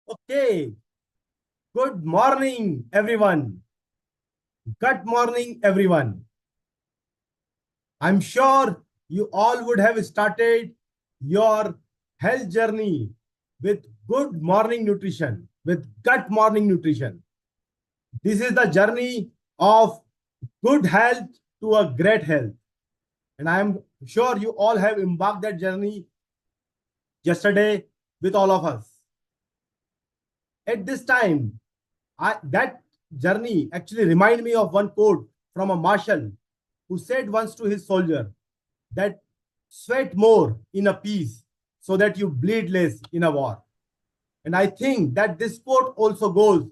Okay, good morning, everyone. Good morning, everyone. I'm sure you all would have started your health journey with good morning nutrition, with gut morning nutrition. This is the journey of good health to a great health. And I am sure you all have embarked that journey yesterday with all of us. At this time, that journey actually remind me of one quote from a marshal who said once to his soldier that sweat more in a peace so that you bleed less in a war. And I think that this quote also goes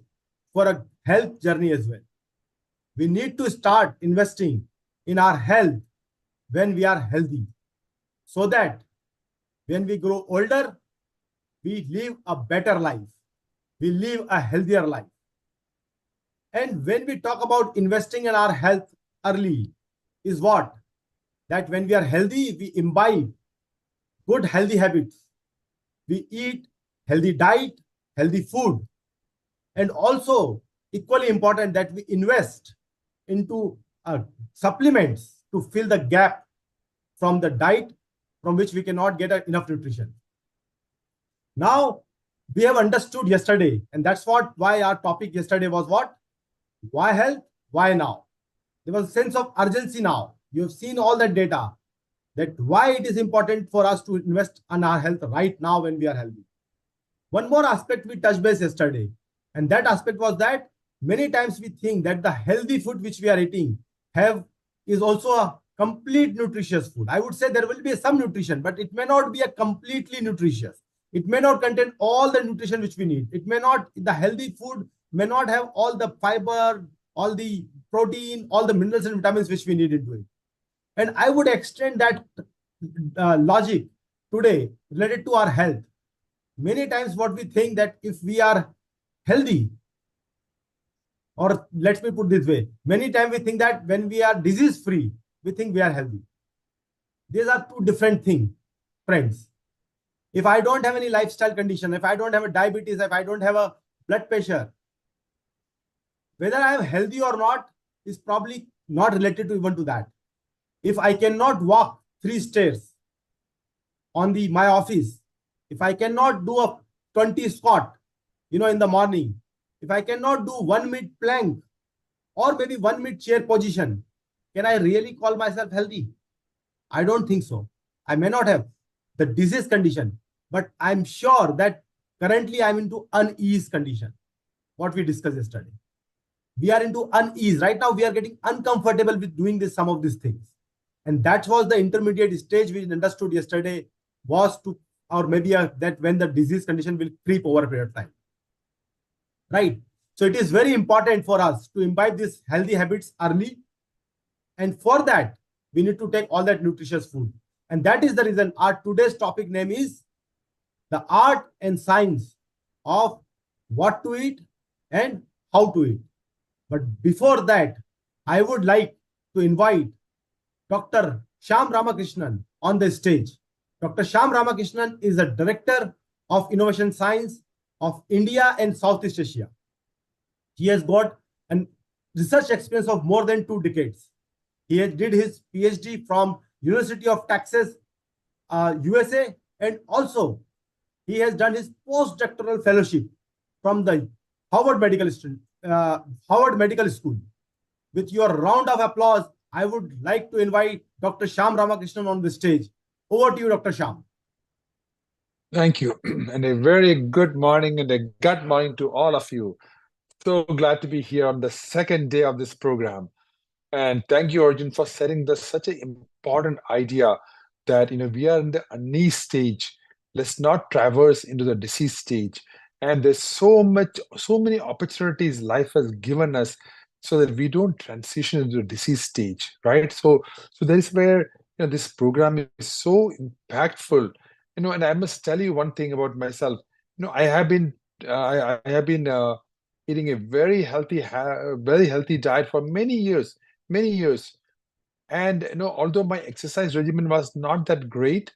for a health journey as well. We need to start investing in our health when we are healthy so that when we grow older, we live a better life. We live a healthier life. And when we talk about investing in our health early, is what? That when we are healthy, we imbibe good healthy habits. We eat healthy diet, healthy food. And also, equally important that we invest into supplements to fill the gap from the diet from which we cannot get enough nutrition. Now, we have understood yesterday, and that's why our topic yesterday was what? Why health? Why now? There was a sense of urgency now. You have seen all that data that why it is important for us to invest in our health right now when we are healthy. One more aspect we touched base yesterday, and that aspect was that many times we think that the healthy food which we are eating is also a complete nutritious food. I would say there will be some nutrition, but it may not be a completely nutritious. It may not contain all the nutrition which we need. It may not, the healthy food may not have all the fiber, all the protein, all the minerals and vitamins which we need into it. And I would extend that logic today related to our health. Many times what we think that if we are healthy, or let me put this way, many times we think that when we are disease free, we think we are healthy. These are two different things, friends. If I don't have any lifestyle condition, if I don't have a diabetes, if I don't have a blood pressure, whether I am healthy or not is probably not related to even to that. If I cannot walk 3 stairs on my office, if I cannot do a 20 squat, in the morning, if I cannot do 1 minute plank or maybe 1 minute chair position, can I really call myself healthy? I don't think so. I may not have the disease condition, but I'm sure that currently I'm into unease condition. What we discussed yesterday. We are into unease. Right now, we are getting uncomfortable with doing some of these things. And that was the intermediate stage we understood yesterday was to, or maybe that when the disease condition will creep over a period of time. Right. So it is very important for us to imbibe these healthy habits early. And for that, we need to take all that nutritious food. And that is the reason our today's topic name is the art and science of what to eat and how to eat. But before that, I would like to invite Dr. Shyam Ramakrishnan on the stage. Dr. Shyam Ramakrishnan is the Director of Innovation Science of India and Southeast Asia. He has got a research experience of more than 2 decades. He did his PhD from University of Texas, USA, and also he has done his postdoctoral fellowship from the Harvard Medical School. With your round of applause, I would like to invite Dr. Shyam Ramakrishnan on the stage. Over to you, Dr. Shyam. Thank you. And a very good morning and a good morning to all of you. So glad to be here on the second day of this program. And thank you, Arjun, for setting such an important idea that we are in the unease stage. Let's not traverse into the disease stage. And there's so many opportunities life has given us so that we don't transition into the disease stage, right? So that is where this program is so impactful. And I must tell you one thing about myself. I have been eating a very healthy diet for many years. And although my exercise regimen was not that great,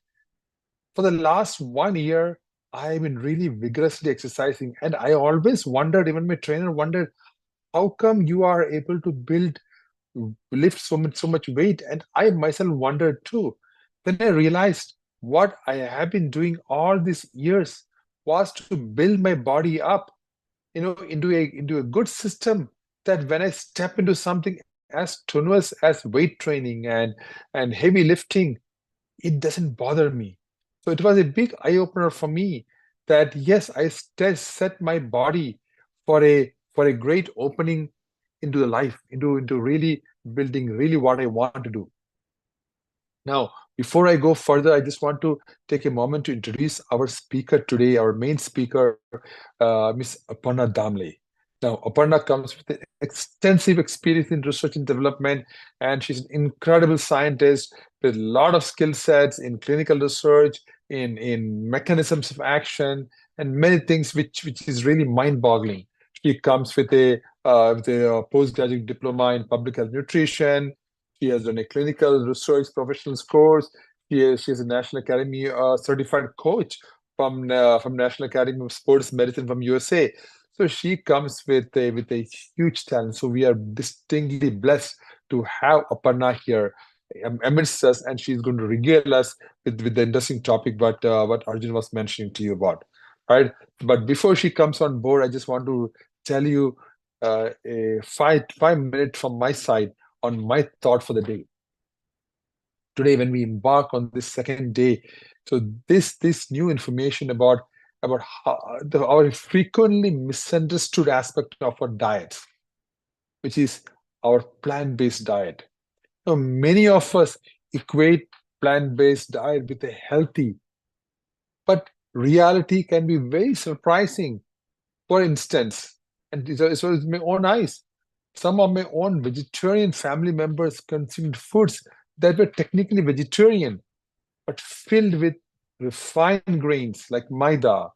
for the last 1 year, I've been really vigorously exercising, and I always wondered, even my trainer wondered, how come you are able to lift so much weight? And I myself wondered too. Then I realized what I have been doing all these years was to build my body up, into a good system, that when I step into something as strenuous as weight training and heavy lifting, it doesn't bother me. So it was a big eye opener for me that yes, I set my body for a great opening into the life, into really building really what I want to do. Now, before I go further, I just want to take a moment to introduce our speaker today, our main speaker, Miss Aparna Damle. Now, Aparna comes with extensive experience in research and development, and she's an incredible scientist with a lot of skill sets in clinical research, in mechanisms of action, and many things which is really mind-boggling. She comes with a postgraduate diploma in public health nutrition. She has done a clinical research professionals course. She is a National Academy certified coach from National Academy of Sports Medicine from USA. So she comes with a huge talent. So we are distinctly blessed to have Aparna here amidst us, and she's going to regale us with the interesting topic what Arjun was mentioning to you about. Right? But before she comes on board, I just want to tell you a five minute from my side on my thought for the day. Today, when we embark on this second day, so this new information about our frequently misunderstood aspect of our diets, which is our plant-based diet. Now, many of us equate plant-based diet with a healthy, but reality can be very surprising. For instance, and it's with my own eyes, some of my own vegetarian family members consumed foods that were technically vegetarian, but filled with refined grains like maida,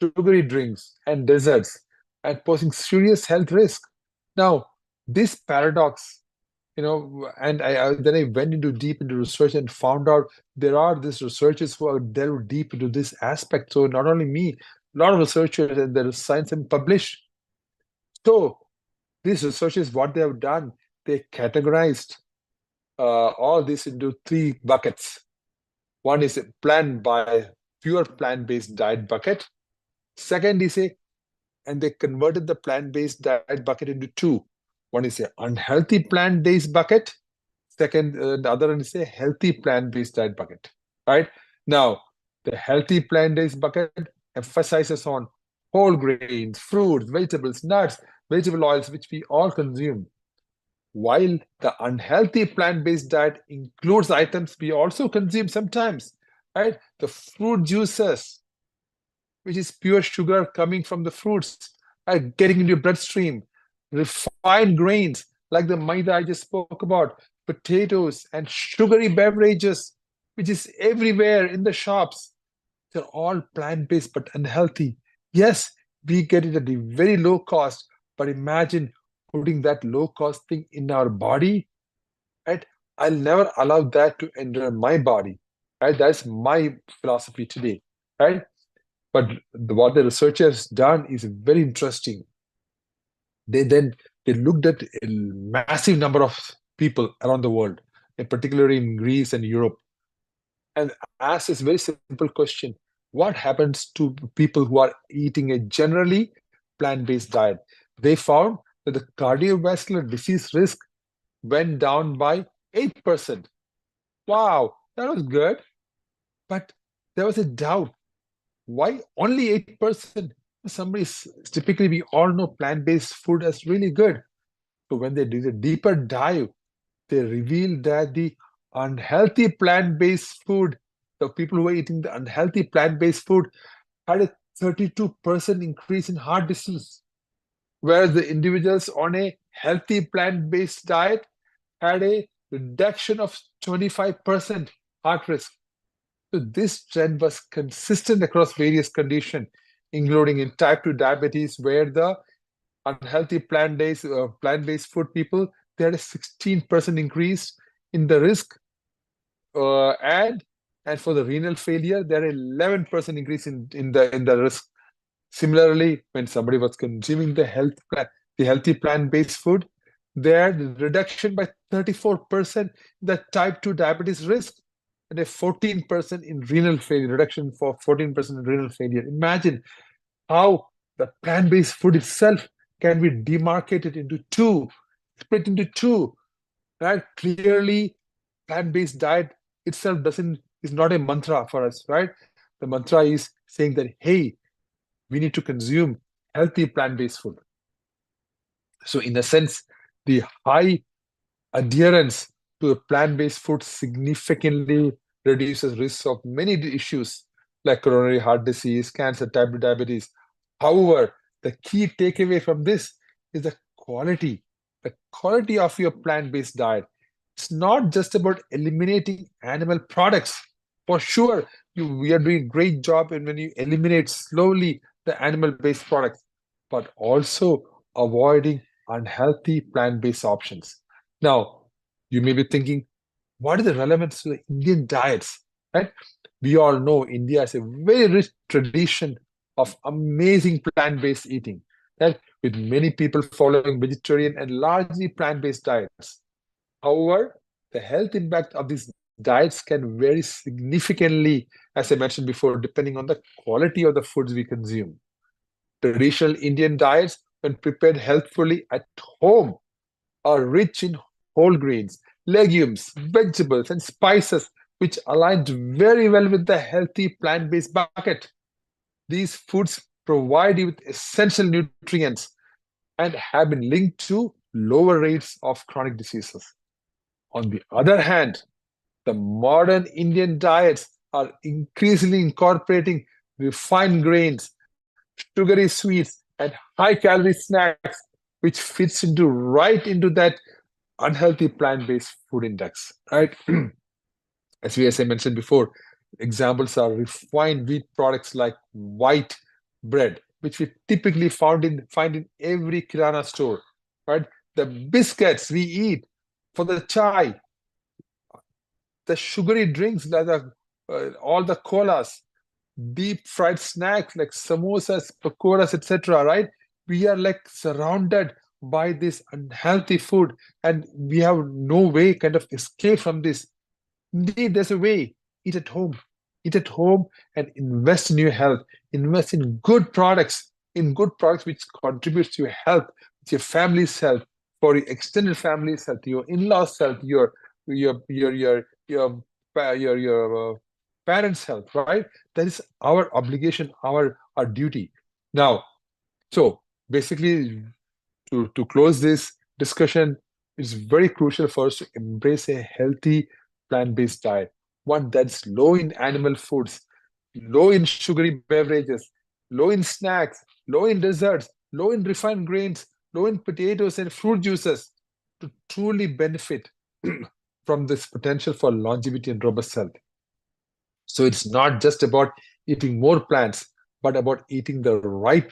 sugary drinks, and desserts, and posing serious health risk. Now, this paradox, then I went into deep into research and found out there are these researchers who are delved deep into this aspect. So not only me, a lot of researchers, and there is science and published. So these researchers, what they have done, they categorized all this into three buckets. One is a pure plant-based diet bucket. Second is and they converted the plant-based diet bucket into two. One is a unhealthy plant-based bucket. Second, the other one is a healthy plant-based diet bucket. Right? Now, the healthy plant-based bucket emphasizes on whole grains, fruits, vegetables, nuts, vegetable oils, which we all consume. While the unhealthy plant-based diet includes items we also consume sometimes, right? The fruit juices, which is pure sugar coming from the fruits, right? Getting into your bloodstream. Refined grains, like the maida I just spoke about, potatoes, and sugary beverages, which is everywhere in the shops. They're all plant-based but unhealthy. Yes, we get it at a very low cost, but imagine putting that low cost thing in our body, right? I'll never allow that to enter my body, right? That's my philosophy today, right? But what the researchers done is very interesting. They looked at a massive number of people around the world, and particularly in Greece and Europe, and asked this very simple question: what happens to people who are eating a generally plant-based diet? They found that the cardiovascular disease risk went down by 8%. Wow, that was good. But there was a doubt. Why only 8%? Typically, we all know plant-based food is really good. So when they did a deeper dive, they revealed that the unhealthy plant-based food, the people who were eating the unhealthy plant-based food, had a 32% increase in heart disease, whereas the individuals on a healthy plant-based diet had a reduction of 25% heart risk. So this trend was consistent across various conditions, including in type 2 diabetes, where the unhealthy plant-based food people, they had a 16% increase in the risk, and And for the renal failure, there are 11% increase in the risk. Similarly, when somebody was consuming the healthy plant-based food, there the reduction by 34% the type 2 diabetes risk and a 14% in renal failure, reduction for 14% in renal failure. Imagine how the plant-based food itself can be demarcated into two, split into two, right? Clearly, plant-based diet itself is not a mantra for us, right? The mantra is saying that, hey, we need to consume healthy plant-based food. So in a sense, the high adherence to a plant-based food significantly reduces risks of many issues like coronary heart disease, cancer, type 2 diabetes. However, the key takeaway from this is the quality of your plant-based diet. It's not just about eliminating animal products. For sure, we are doing a great job when you eliminate slowly the animal-based products, but also avoiding unhealthy plant-based options. Now, you may be thinking, what is the relevance to the Indian diets? Right? We all know India has a very rich tradition of amazing plant-based eating, right? With many people following vegetarian and largely plant-based diets. However, the health impact of these diets can vary significantly, as I mentioned before, depending on the quality of the foods we consume. Traditional Indian diets, when prepared healthfully at home, are rich in whole grains, legumes, vegetables, and spices, which aligns very well with the healthy plant-based bucket. These foods provide you with essential nutrients and have been linked to lower rates of chronic diseases. On the other hand, the modern Indian diets are increasingly incorporating refined grains, sugary sweets, and high-calorie snacks, which fits right into that unhealthy plant-based food index, right? As I mentioned before, examples are refined wheat products like white bread, which we typically find in every kirana store, right? The biscuits we eat for the chai, the sugary drinks like all the colas, deep fried snacks like samosas, pakoras, etc., right? We are like surrounded by this unhealthy food and we have no way kind of escape from this. Indeed, there's a way. Eat at home. Eat at home and invest in your health. Invest in good products, which contributes to your health, to your family's health, for your extended family's health, your in-laws' health, your parents' health, right? That is our obligation, our duty. Now, so basically, to close this discussion, it's very crucial for us to embrace a healthy plant-based diet, one that's low in animal foods, low in sugary beverages, low in snacks, low in desserts, low in refined grains, low in potatoes and fruit juices, to truly benefit from this potential for longevity and robust health. So it's not just about eating more plants, but about eating the right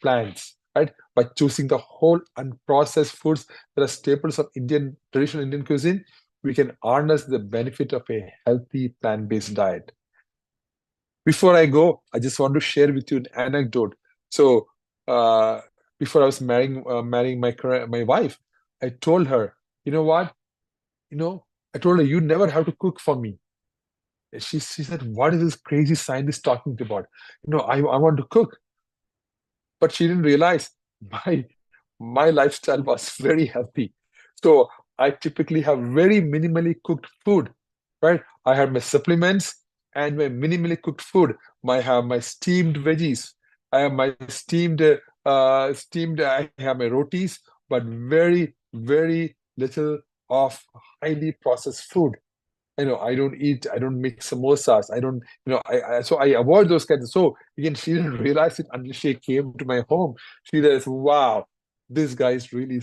plants, right? By choosing the whole unprocessed foods that are staples of traditional Indian cuisine, we can harness the benefit of a healthy plant-based diet. Before I go, I just want to share with you an anecdote. So before I was marrying my wife, I told her, you know what? I told her, you never have to cook for me. She said, what is this crazy scientist talking about? I want to cook. But she didn't realize my lifestyle was very healthy. So I typically have very minimally cooked food, right? I have my supplements and my minimally cooked food. I have my steamed veggies. I have my I have my rotis, but very, very little of highly processed food. I don't make samosas. I don't, so I avoid those kinds of, so again, she didn't realize it until she came to my home. She says, wow, this guy is really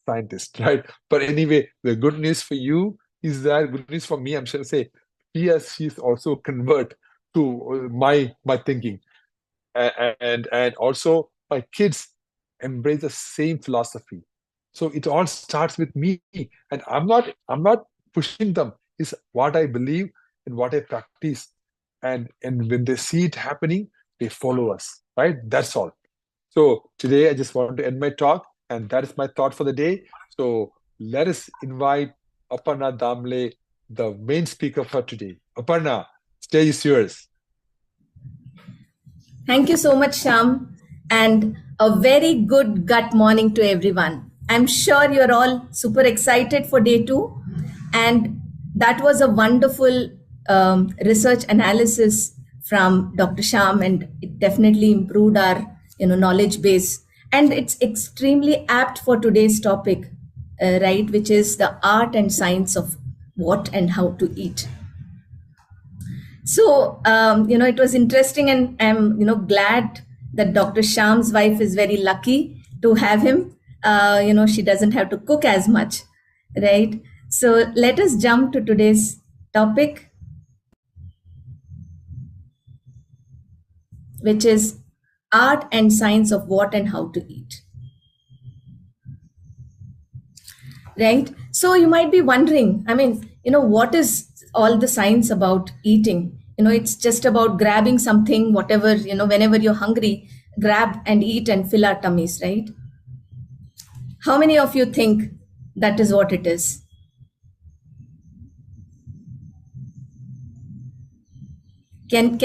scientist, right? But anyway, the good news for you is that, good news for me, I'm sure to say, she's also convert to my thinking. And also my kids embrace the same philosophy. So it all starts with me, and I'm not pushing them. Is what I believe, in what I practice. And when they see it happening, they follow us, right? That's all. So today I just want to end my talk, and that is my thought for the day. So let us invite Aparna Damle, the main speaker for today. Aparna, stage is yours. Thank you so much, Sham, and a very good gut morning to everyone. I'm sure you're all super excited for day 2, and that was a wonderful research analysis from Dr. Sham, and it definitely improved our knowledge base, and it's extremely apt for today's topic, right, which is the art and science of what and how to eat. So, it was interesting, and I'm, glad that Dr. Sham's wife is very lucky to have him. She doesn't have to cook as much, right? So let us jump to today's topic, which is art and science of what and how to eat. Right? So you might be wondering, what is all the science about eating? It's just about grabbing something, whatever, whenever you're hungry, grab and eat and fill our tummies, right? How many of you think that is what it is? Can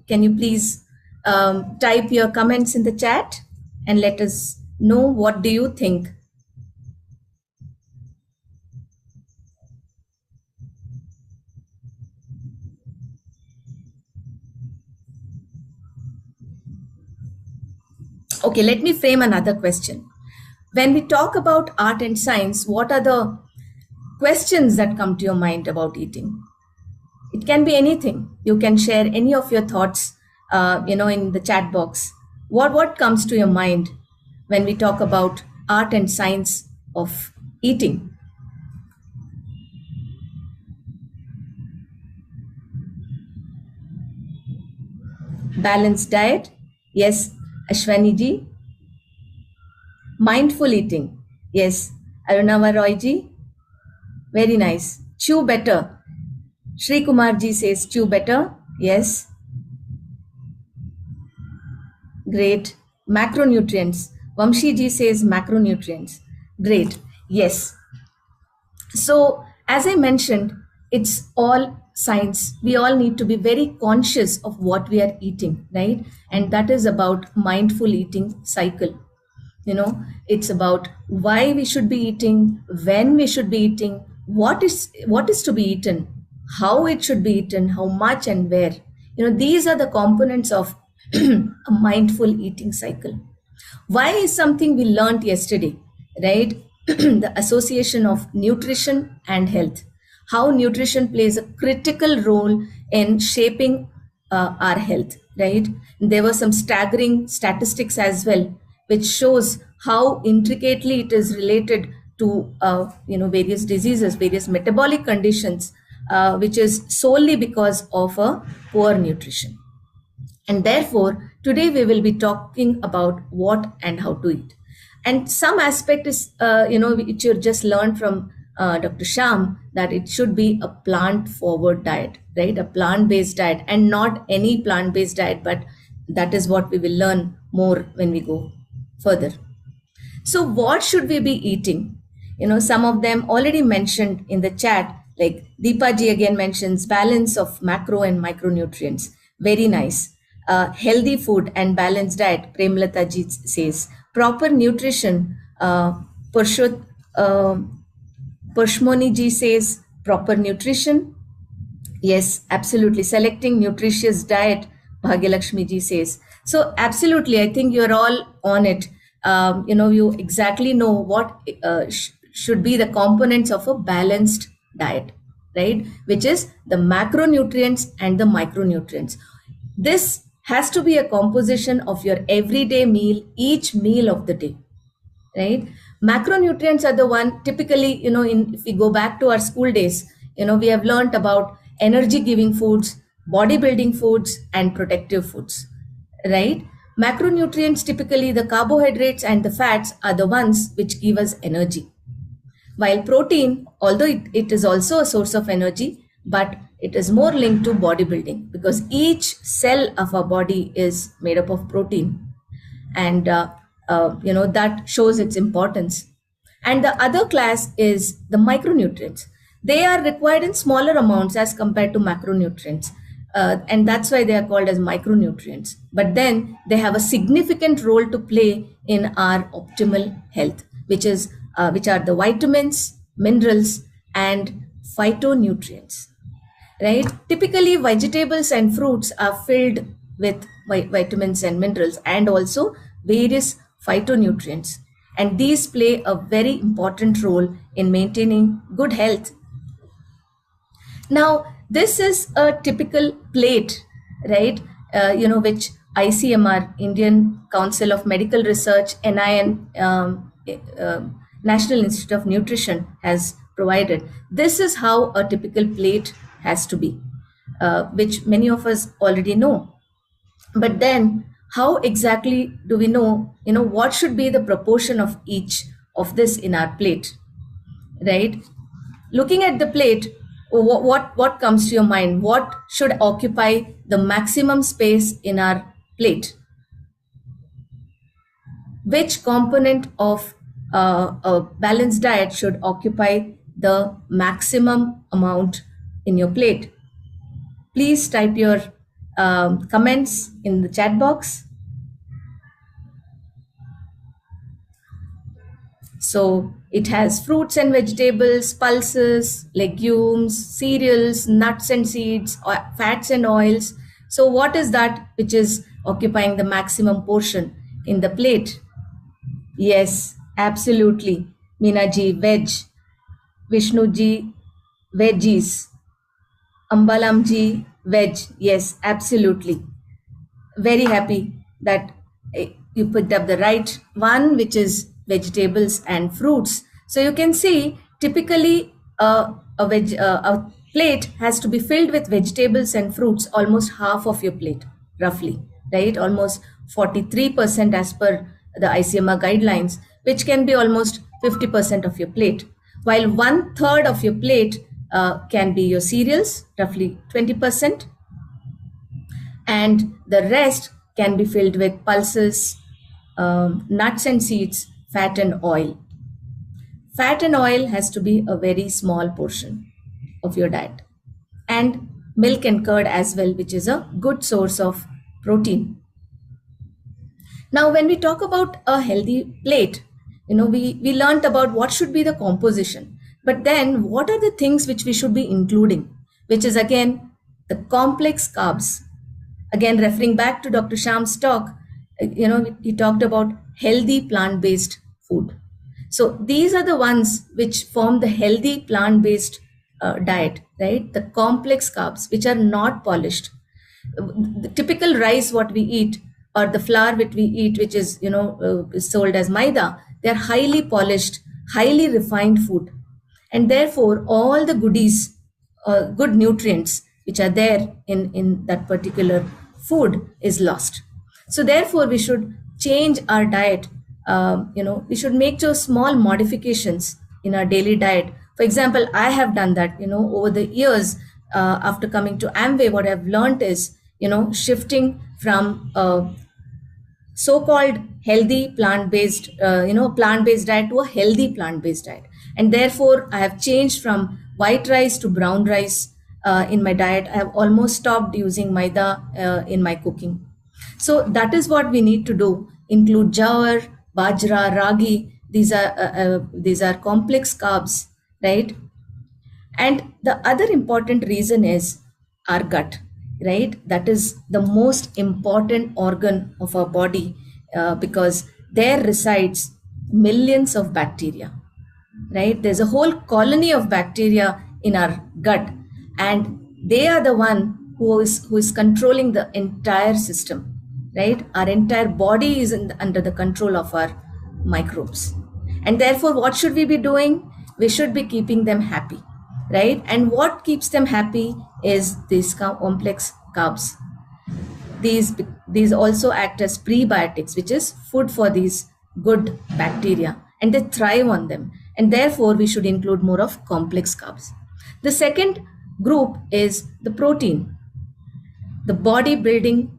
you please type your comments in the chat and let us know what do you think? Okay, let me frame another question. When we talk about art and science, what are the questions that come to your mind about eating? It can be anything. You can share any of your thoughts, in the chat box. What comes to your mind when we talk about art and science of eating? Balanced diet? Yes, Ashwani ji. Mindful eating? Yes, Arunava Roy ji. Very nice. Chew better. Shri Kumar ji says chew better. Yes. Great. Macronutrients. Vamshi ji says macronutrients. Great. Yes. So, as I mentioned, it's all science. We all need to be very conscious of what we are eating, right? And that is about mindful eating cycle. It's about why we should be eating, when we should be eating, what is to be eaten, how it should be eaten, how much and where. These are the components of a mindful eating cycle. Why is something we learned yesterday, right? The association of nutrition and health. How nutrition plays a critical role in shaping our health, right? There were some staggering statistics as well, which shows how intricately it is related to various diseases, various metabolic conditions, which is solely because of a poor nutrition. And therefore, today we will be talking about what and how to eat. And some aspect is, which you just learned from Dr. Sham, that it should be a plant-forward diet, right? A plant-based diet, and not any plant-based diet, but that is what we will learn more when we go further. So what should we be eating? Some of them already mentioned in the chat, like Deepa ji again mentions balance of macro and micronutrients. Very nice. Healthy food and balanced diet, Premlata ji says. Proper nutrition, Parshmoni ji says proper nutrition. Yes, absolutely. Selecting nutritious diet, Bhagyalakshmi ji says. So absolutely, I think you're all on it. You exactly know what should be the components of a balanced diet, right? Which is the macronutrients and the micronutrients. This has to be a composition of your everyday meal, each meal of the day, right? Macronutrients are the one typically, if we go back to our school days, we have learned about energy giving foods, bodybuilding foods, and protective foods, right? Macronutrients, typically the carbohydrates and the fats, are the ones which give us energy. While protein, although it is also a source of energy, but it is more linked to bodybuilding, because each cell of our body is made up of protein, and that shows its importance. And the other class is the micronutrients. They are required in smaller amounts as compared to macronutrients, and that's why they are called as micronutrients. But then they have a significant role to play in our optimal health, which are the vitamins, minerals, and phytonutrients. Right? Typically, vegetables and fruits are filled with vitamins and minerals, and also various phytonutrients. And these play a very important role in maintaining good health. Now, this is a typical plate, right? Which ICMR, Indian Council of Medical Research, NIN, National Institute of Nutrition, has provided. This is how a typical plate has to be, which many of us already know. But then, how exactly do we know, what should be the proportion of each of this in our plate, right? Looking at the plate, what comes to your mind? What should occupy the maximum space in our plate? Which component of a balanced diet should occupy the maximum amount in your plate? Please type your comments in the chat box. So it has fruits and vegetables, pulses, legumes, cereals, nuts and seeds, fats and oils. So what is that which is occupying the maximum portion in the plate? Yes, absolutely. Meenaji, veg. Vishnuji, veggies. Ambalamji, veg. Yes, absolutely. Very happy that you picked up the right one, which is vegetables and fruits. So you can see typically a plate has to be filled with vegetables and fruits, almost half of your plate, roughly, right? Almost 43% as per the ICMR guidelines, which can be almost 50% of your plate, while 1/3 of your plate can be your cereals, roughly 20%, and the rest can be filled with pulses, nuts and seeds, fat and oil. Fat and oil has to be a very small portion of your diet, and milk and curd as well, which is a good source of protein. Now, when we talk about a healthy plate, we learned about what should be the composition, but then what are the things which we should be including, which is again the complex carbs. Again, referring back to Dr. Sham's talk, he talked about healthy plant-based food. So these are the ones which form the healthy plant-based diet, right? The complex carbs, which are not polished. The typical rice what we eat, or the flour which we eat, which is is sold as maida, they are highly polished, highly refined food, and therefore all the goodies, good nutrients which are there in that particular food is lost. So therefore we should change our diet. We should make those small modifications in our daily diet. For example, I have done that, over the years. After coming to Amway, what I've learned is, shifting from so-called healthy plant-based, plant-based diet to a healthy plant-based diet. And therefore, I have changed from white rice to brown rice in my diet. I have almost stopped using maida in my cooking. So that is what we need to do. Include jawar, bajra, ragi. These are complex carbs, right? And the other important reason is our gut, right? That is the most important organ of our body because there resides millions of bacteria, right? There's a whole colony of bacteria in our gut, and they are the one who is controlling the entire system, right? Our entire body is under the control of our microbes. And therefore, what should we be doing? We should be keeping them happy, right? And what keeps them happy is these complex carbs. These also act as prebiotics, which is food for these good bacteria, and they thrive on them. And therefore, we should include more of complex carbs. The second group is the protein, the body building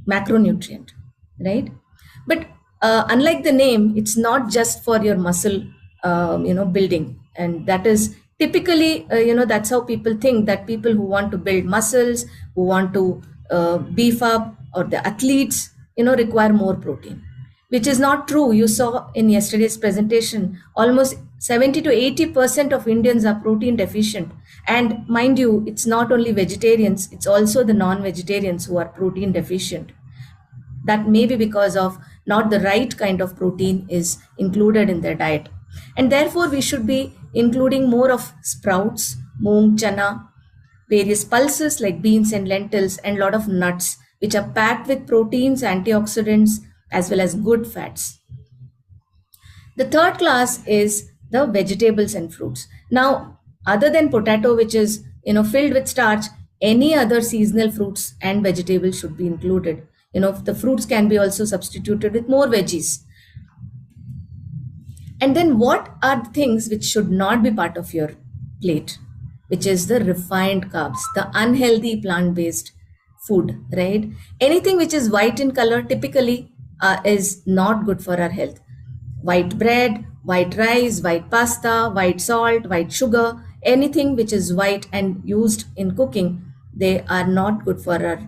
macronutrient, right? But unlike the name, it's not just for your muscle building, and that is typically that's how people think, that people who want to build muscles, who want to beef up, or the athletes require more protein, which is not true. You saw in yesterday's presentation, almost 70 to 80% of Indians are protein deficient. And mind you, it's not only vegetarians, it's also the non-vegetarians who are protein deficient. That may be because of not the right kind of protein is included in their diet. And therefore, we should be including more of sprouts, moong, chana, various pulses like beans and lentils, and a lot of nuts, which are packed with proteins, antioxidants, as well as good fats. The third class is the vegetables and fruits. Now, other than potato, which is filled with starch, any other seasonal fruits and vegetables should be included. The fruits can be also substituted with more veggies. And then what are the things which should not be part of your plate, which is the refined carbs, the unhealthy plant-based food, right? Anything which is white in color typically is not good for our health. White bread, white rice, white pasta, white salt, white sugar, anything which is white and used in cooking, they are not good for our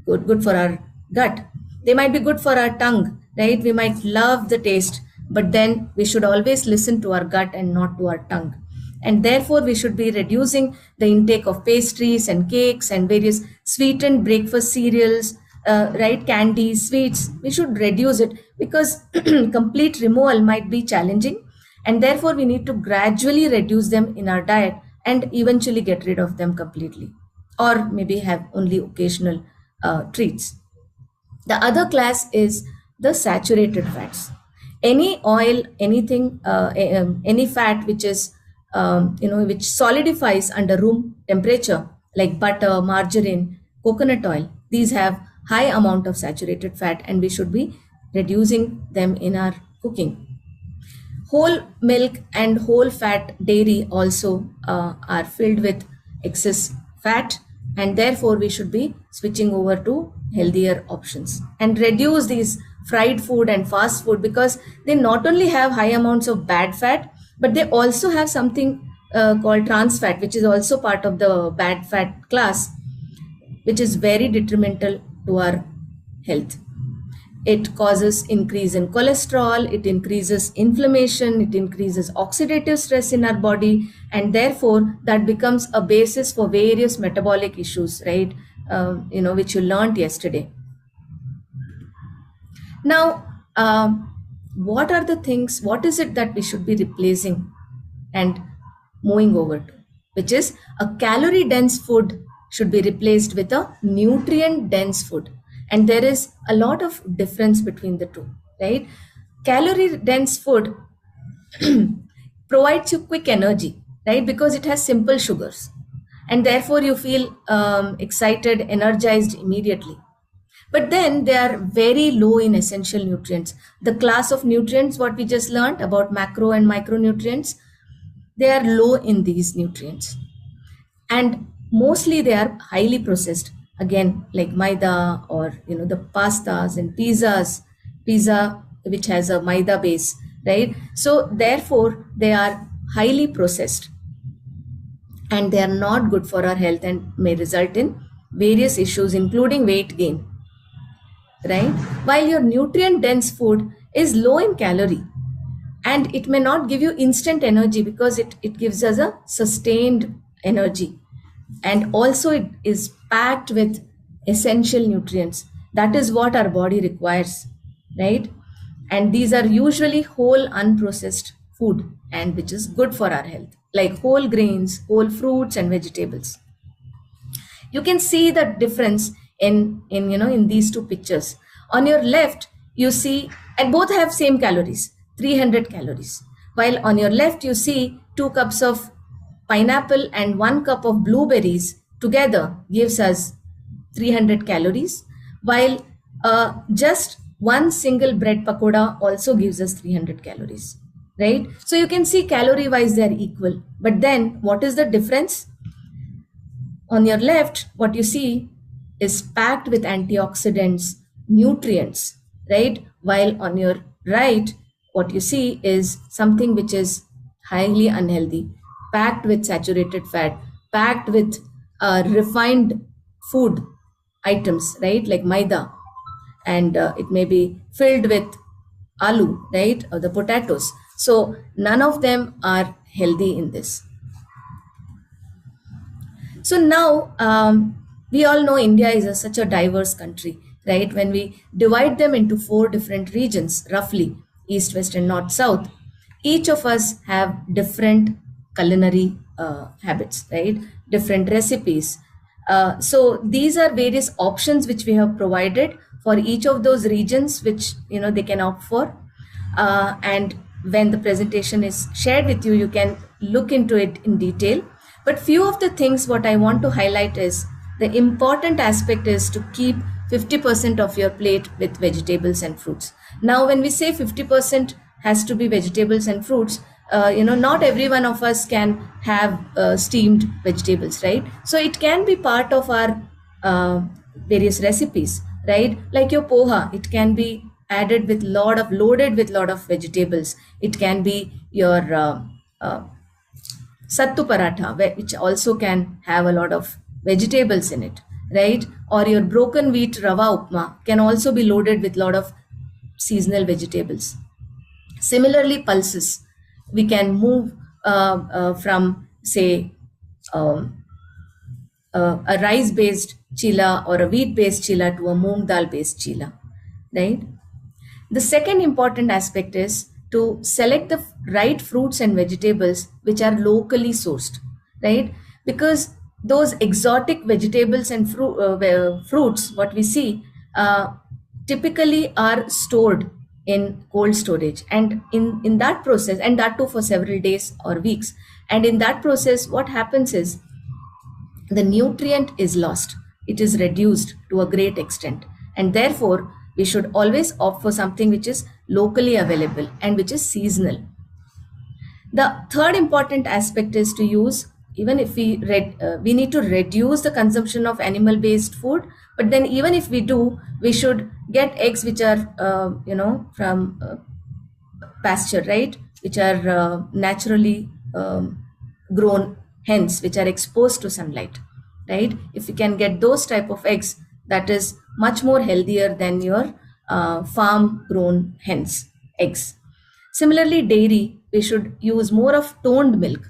good for our gut. They might be good for our tongue, right? We might love the taste, but then we should always listen to our gut and not to our tongue. And therefore, we should be reducing the intake of pastries and cakes and various sweetened breakfast cereals, right? Candies, sweets. We should reduce it because complete removal might be challenging. And therefore, we need to gradually reduce them in our diet and eventually get rid of them completely, or maybe have only occasional treats. The other class is the saturated fats. Any oil, anything, any fat which is which solidifies under room temperature, like butter, margarine, coconut oil, these have high amount of saturated fat, and we should be reducing them in our cooking. Whole milk and whole fat dairy also are filled with excess fat, and therefore we should be switching over to healthier options and reduce these fried food and fast food, because they not only have high amounts of bad fat, but they also have something called trans fat, which is also part of the bad fat class, which is very detrimental to our health. It causes increase in cholesterol, it increases inflammation, it increases oxidative stress in our body, and therefore that becomes a basis for various metabolic issues, right? Which you learned yesterday. Now, what are the things, what is it that we should be replacing and moving over to? Which is, a calorie dense food should be replaced with a nutrient dense food. And there is a lot of difference between the two, right? Calorie dense food provides you quick energy, right? Because it has simple sugars, and therefore you feel excited, energized immediately. But then they are very low in essential nutrients. The class of nutrients, what we just learned about macro and micronutrients, they are low in these nutrients. And mostly they are highly processed. Again, like maida, or the pastas and pizza which has a maida base, right? So therefore they are highly processed, and they are not good for our health and may result in various issues, including weight gain, right? While your nutrient dense food is low in calorie, and it may not give you instant energy, because it gives us a sustained energy. And also it is packed with essential nutrients. That is what our body requires, right? And these are usually whole unprocessed food, and which is good for our health, like whole grains, whole fruits and vegetables. You can see the difference in these two pictures. On your left, you see, and both have same calories, 300 calories. While on your left, you see 2 cups of pineapple and 1 cup of blueberries together gives us 300 calories, while just one single bread pakoda also gives us 300 calories, right? So you can see calorie wise they are equal, but then what is the difference? On your left, what you see is packed with antioxidants, nutrients, right? While on your right, what you see is something which is highly unhealthy, packed with saturated fat, packed with refined food items, right? Like maida, and it may be filled with aloo, right? Or the potatoes. So none of them are healthy in this. So now we all know India is such a diverse country, right? When we divide them into 4 different regions, roughly east, west, and north, south, each of us have different culinary habits, right? Different recipes. So these are various options which we have provided for each of those regions, which they can opt for. And when the presentation is shared with you, you can look into it in detail. But few of the things what I want to highlight is the important aspect is to keep 50% of your plate with vegetables and fruits. Now, when we say 50% has to be vegetables and fruits, not every one of us can have steamed vegetables, right? So it can be part of our various recipes, right? Like your poha, it can be added with loaded with lot of vegetables. It can be your sattu paratha, which also can have a lot of vegetables in it, right? Or your broken wheat rava upma can also be loaded with lot of seasonal vegetables. Similarly, pulses, we can move from, say, a rice-based chila or a wheat-based chila to a moong dal-based chila, right? The second important aspect is to select the right fruits and vegetables which are locally sourced, right? Because those exotic vegetables and fruits, what we see, typically are stored in cold storage, and in that process, and that too for several days or weeks, and in that process what happens is the nutrient is lost, it is reduced to a great extent, and therefore we should always opt for something which is locally available and which is seasonal. The third important aspect is to use, even if we need to reduce the consumption of animal based food, but then even if we do, we should get eggs which are from pasture, right? Which are naturally grown hens, which are exposed to sunlight, right? If you can get those type of eggs, that is much more healthier than your farm grown hens eggs. Similarly, dairy, we should use more of toned milk,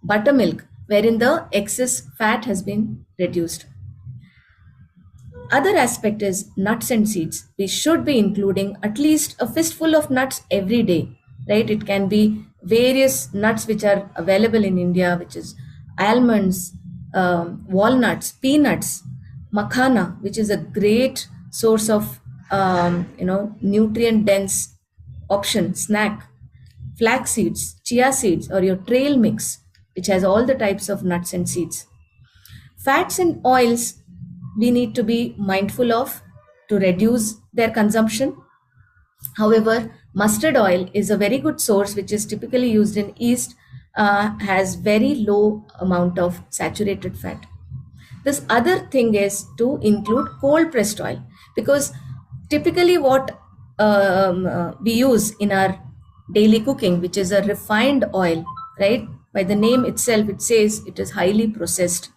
buttermilk, wherein the excess fat has been reduced. Other aspect is nuts and seeds. We should be including at least a fistful of nuts every day, right? It can be various nuts which are available in India, which is almonds, walnuts, peanuts, makhana, which is a great source of nutrient dense option, snack, flax seeds, chia seeds, or your trail mix, which has all the types of nuts and seeds. Fats and oils, we need to be mindful of to reduce their consumption. However, mustard oil is a very good source, which is typically used in East, has very low amount of saturated fat. This other thing is to include cold pressed oil, because typically what we use in our daily cooking, which is a refined oil, right? By the name itself, it says it is highly processed,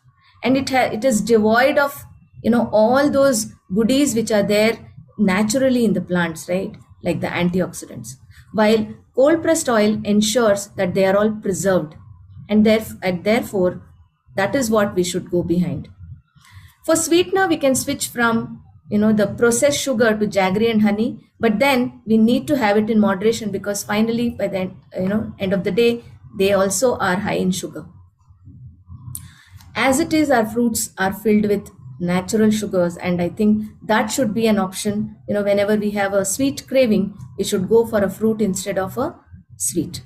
and it is devoid of all those goodies which are there naturally in the plants, right? Like the antioxidants. While cold pressed oil ensures that they are all preserved, and therefore that is what we should go behind. For sweetener, we can switch from the processed sugar to jaggery and honey, but then we need to have it in moderation, because finally by the end of the day, they also are high in sugar. As it is, our fruits are filled with natural sugars, and I think that should be an option. Whenever we have a sweet craving, we should go for a fruit instead of a sweet.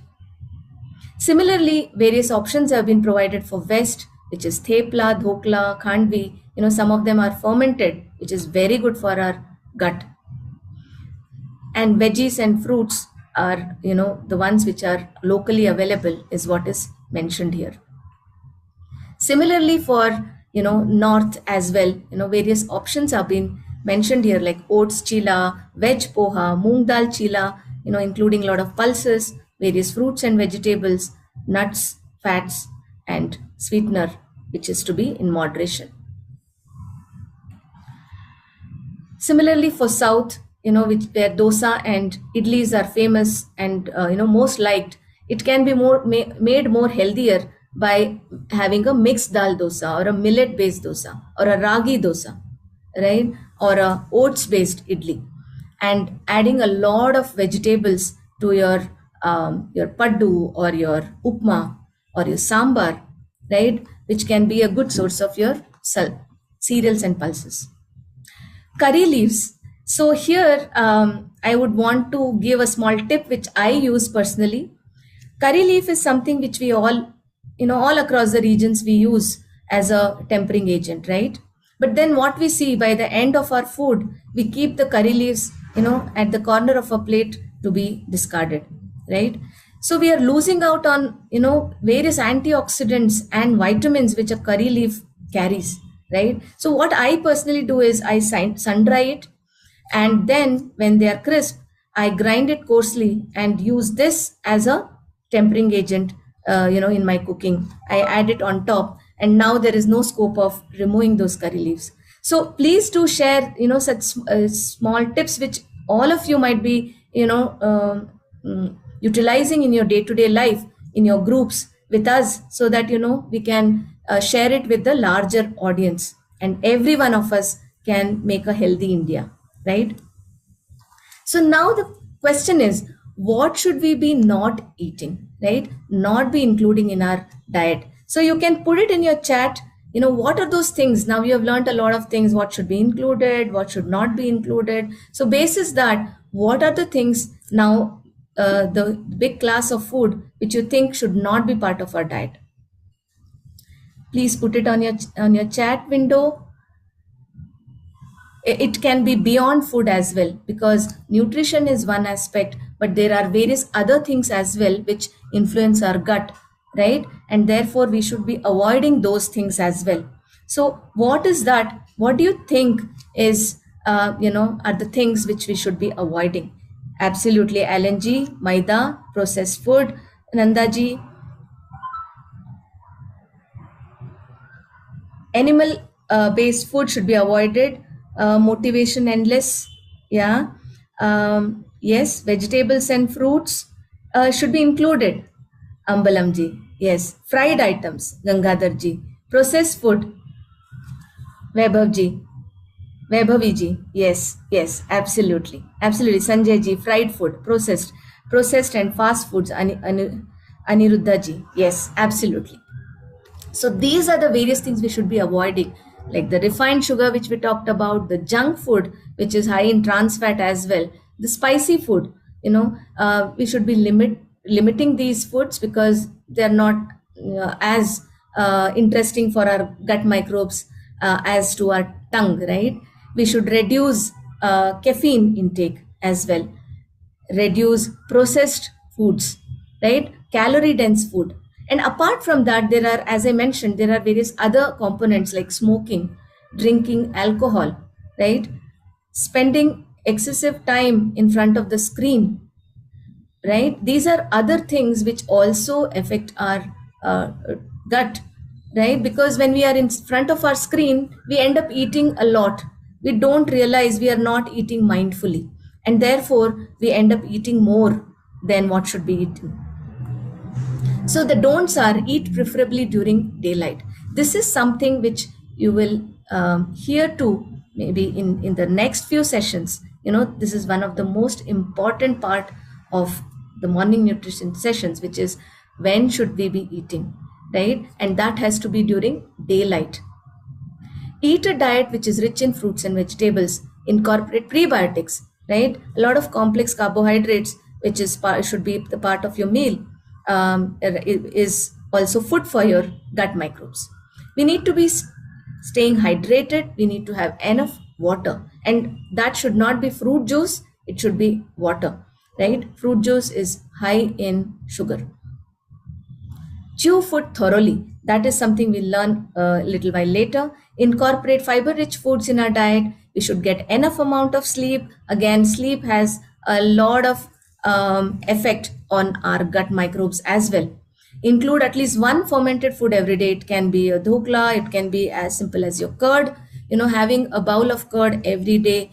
Similarly, various options have been provided for West, which is thepla, dhokla, khandvi. Some of them are fermented, which is very good for our gut. And veggies and fruits are, the ones which are locally available is what is mentioned here. Similarly for, north as well, various options have been mentioned here, like oats chila, veg poha, moong dal chila, including a lot of pulses, various fruits and vegetables, nuts, fats, and sweetener, which is to be in moderation. Similarly for south, where dosa and idlis are famous and most liked, it can be made more healthier by having a mixed dal dosa or a millet based dosa or a ragi dosa, right, or a oats based idli, and adding a lot of vegetables to your paddu or your upma or your sambar, right, which can be a good source of your cereals and pulses. Curry leaves. So here I would want to give a small tip which I use personally. Curry leaf is something which we all, all across the regions we use as a tempering agent, right? But then what we see by the end of our food, we keep the curry leaves, at the corner of a plate to be discarded, right? So we are losing out on, various antioxidants and vitamins which a curry leaf carries, right? So what I personally do is I sun dry it, and then when they are crisp, I grind it coarsely and use this as a tempering agent, in my cooking. I add it on top, and now there is no scope of removing those curry leaves. So please do share, such small tips which all of you might be, utilizing in your day-to-day life, in your groups with us, so that, we can share it with the larger audience, and every one of us can make a healthy India, right? So now the question is, what should we be not eating, right? Not be including in our diet. So you can put it in your chat, what are those things? Now you have learned a lot of things, what should be included, what should not be included. So basis that, what are the things now, the big class of food which you think should not be part of our diet? Please put it on your chat window. It can be beyond food as well, because nutrition is one aspect, but there are various other things as well which influence our gut, right? And therefore we should be avoiding those things as well. So what is that? What do you think is, are the things which we should be avoiding? Absolutely, Alan ji, maida, processed food, Nanda ji. Animal based food should be avoided. Motivation endless, yeah. Yes, vegetables and fruits should be included. Ambalam ji, yes. Fried items, Gangadhar ji. Processed food, Vaibhav ji. Vaibhavi ji, yes, absolutely. Sanjay ji, fried food, processed and fast foods, Aniruddha ji, yes, absolutely. So these are the various things we should be avoiding, like the refined sugar which we talked about, the junk food which is high in trans fat as well, the spicy food, we should be limiting these foods because they're not as interesting for our gut microbes as to our tongue, right? We should reduce caffeine intake as well, reduce processed foods, right? Calorie dense food. And apart from that, there are, as I mentioned, there are various other components like smoking, drinking alcohol, right? Spending excessive time in front of the screen, right? These are other things which also affect our gut, right? Because when we are in front of our screen, we end up eating a lot. We don't realize we are not eating mindfully, and therefore we end up eating more than what should be eaten. So the don'ts are: eat preferably during daylight. This is something which you will hear to maybe in the next few sessions. This is one of the most important part of the morning nutrition sessions, which is when should we be eating, right? And that has to be during daylight. Eat a diet which is rich in fruits and vegetables. Incorporate prebiotics, right? A lot of complex carbohydrates, which is should be the part of your meal, is also food for your gut microbes. We need to be staying hydrated. We need to have enough water, and that should not be fruit juice. It should be water. right? Fruit juice is high in sugar. Chew food thoroughly. That is something we'll learn a little while later. Incorporate fiber-rich foods in our diet. We should get enough amount of sleep. Again, sleep has a lot of effect on our gut microbes as well. Include at least one fermented food every day. It can be a dhokla. It can be as simple as your curd. Having a bowl of curd every day,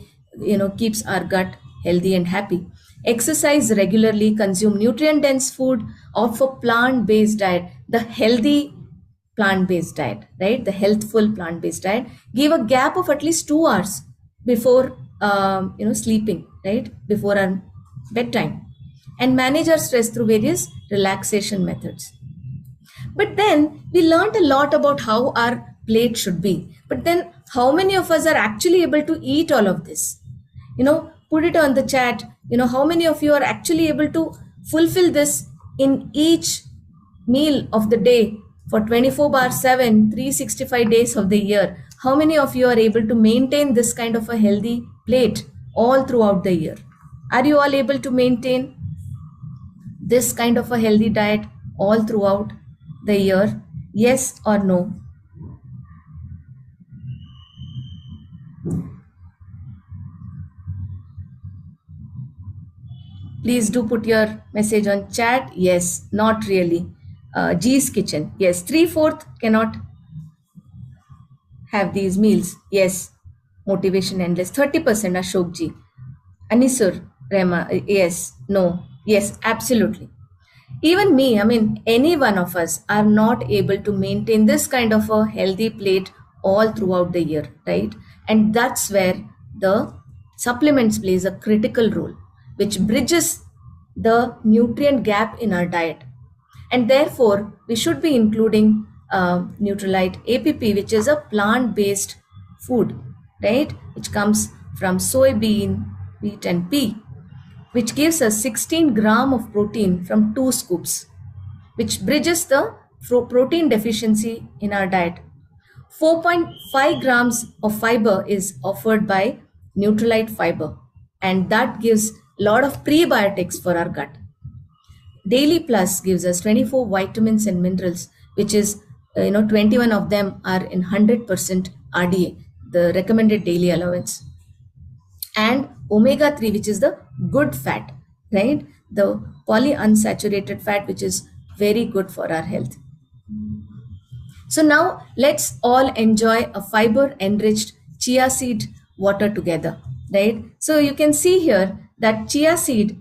keeps our gut healthy and happy. Exercise regularly, consume nutrient dense food, opt for plant based diet, the healthy plant based diet, right? The healthful plant based diet. Give a gap of at least 2 hours before sleeping, right? Before our bedtime. And manage our stress through various relaxation methods. But then we learned a lot about how our plate should be. But then how many of us are actually able to eat all of this? Put it on the chat. How many of you are actually able to fulfill this in each meal of the day for 24/7, 365 days of the year? How many of you are able to maintain this kind of a healthy plate all throughout the year? Are you all able to maintain this kind of a healthy diet all throughout the year? Yes or no? Please do put your message on chat. Yes, not really. G's Kitchen. Yes, 3/4 cannot have these meals. Yes, motivation endless. 30% Ashok ji. Anisur, Rema. Yes, no. Yes, absolutely. Even me, any one of us are not able to maintain this kind of a healthy plate all throughout the year, right? And that's where the supplements plays a critical role, which bridges the nutrient gap in our diet. And therefore, we should be including Nutrilite APP, which is a plant-based food, right? Which comes from soybean, wheat, and pea, which gives us 16 gram of protein from 2 scoops, which bridges the protein deficiency in our diet. 4.5 grams of fiber is offered by Nutrilite Fiber, and that gives a lot of prebiotics for our gut. Daily Plus gives us 24 vitamins and minerals, which is 21 of them are in 100% RDA, the recommended daily allowance. And omega-3, which is the good fat, right? The polyunsaturated fat, which is very good for our health. So now let's all enjoy a fiber enriched chia seed water together, right? So you can see here that chia seed,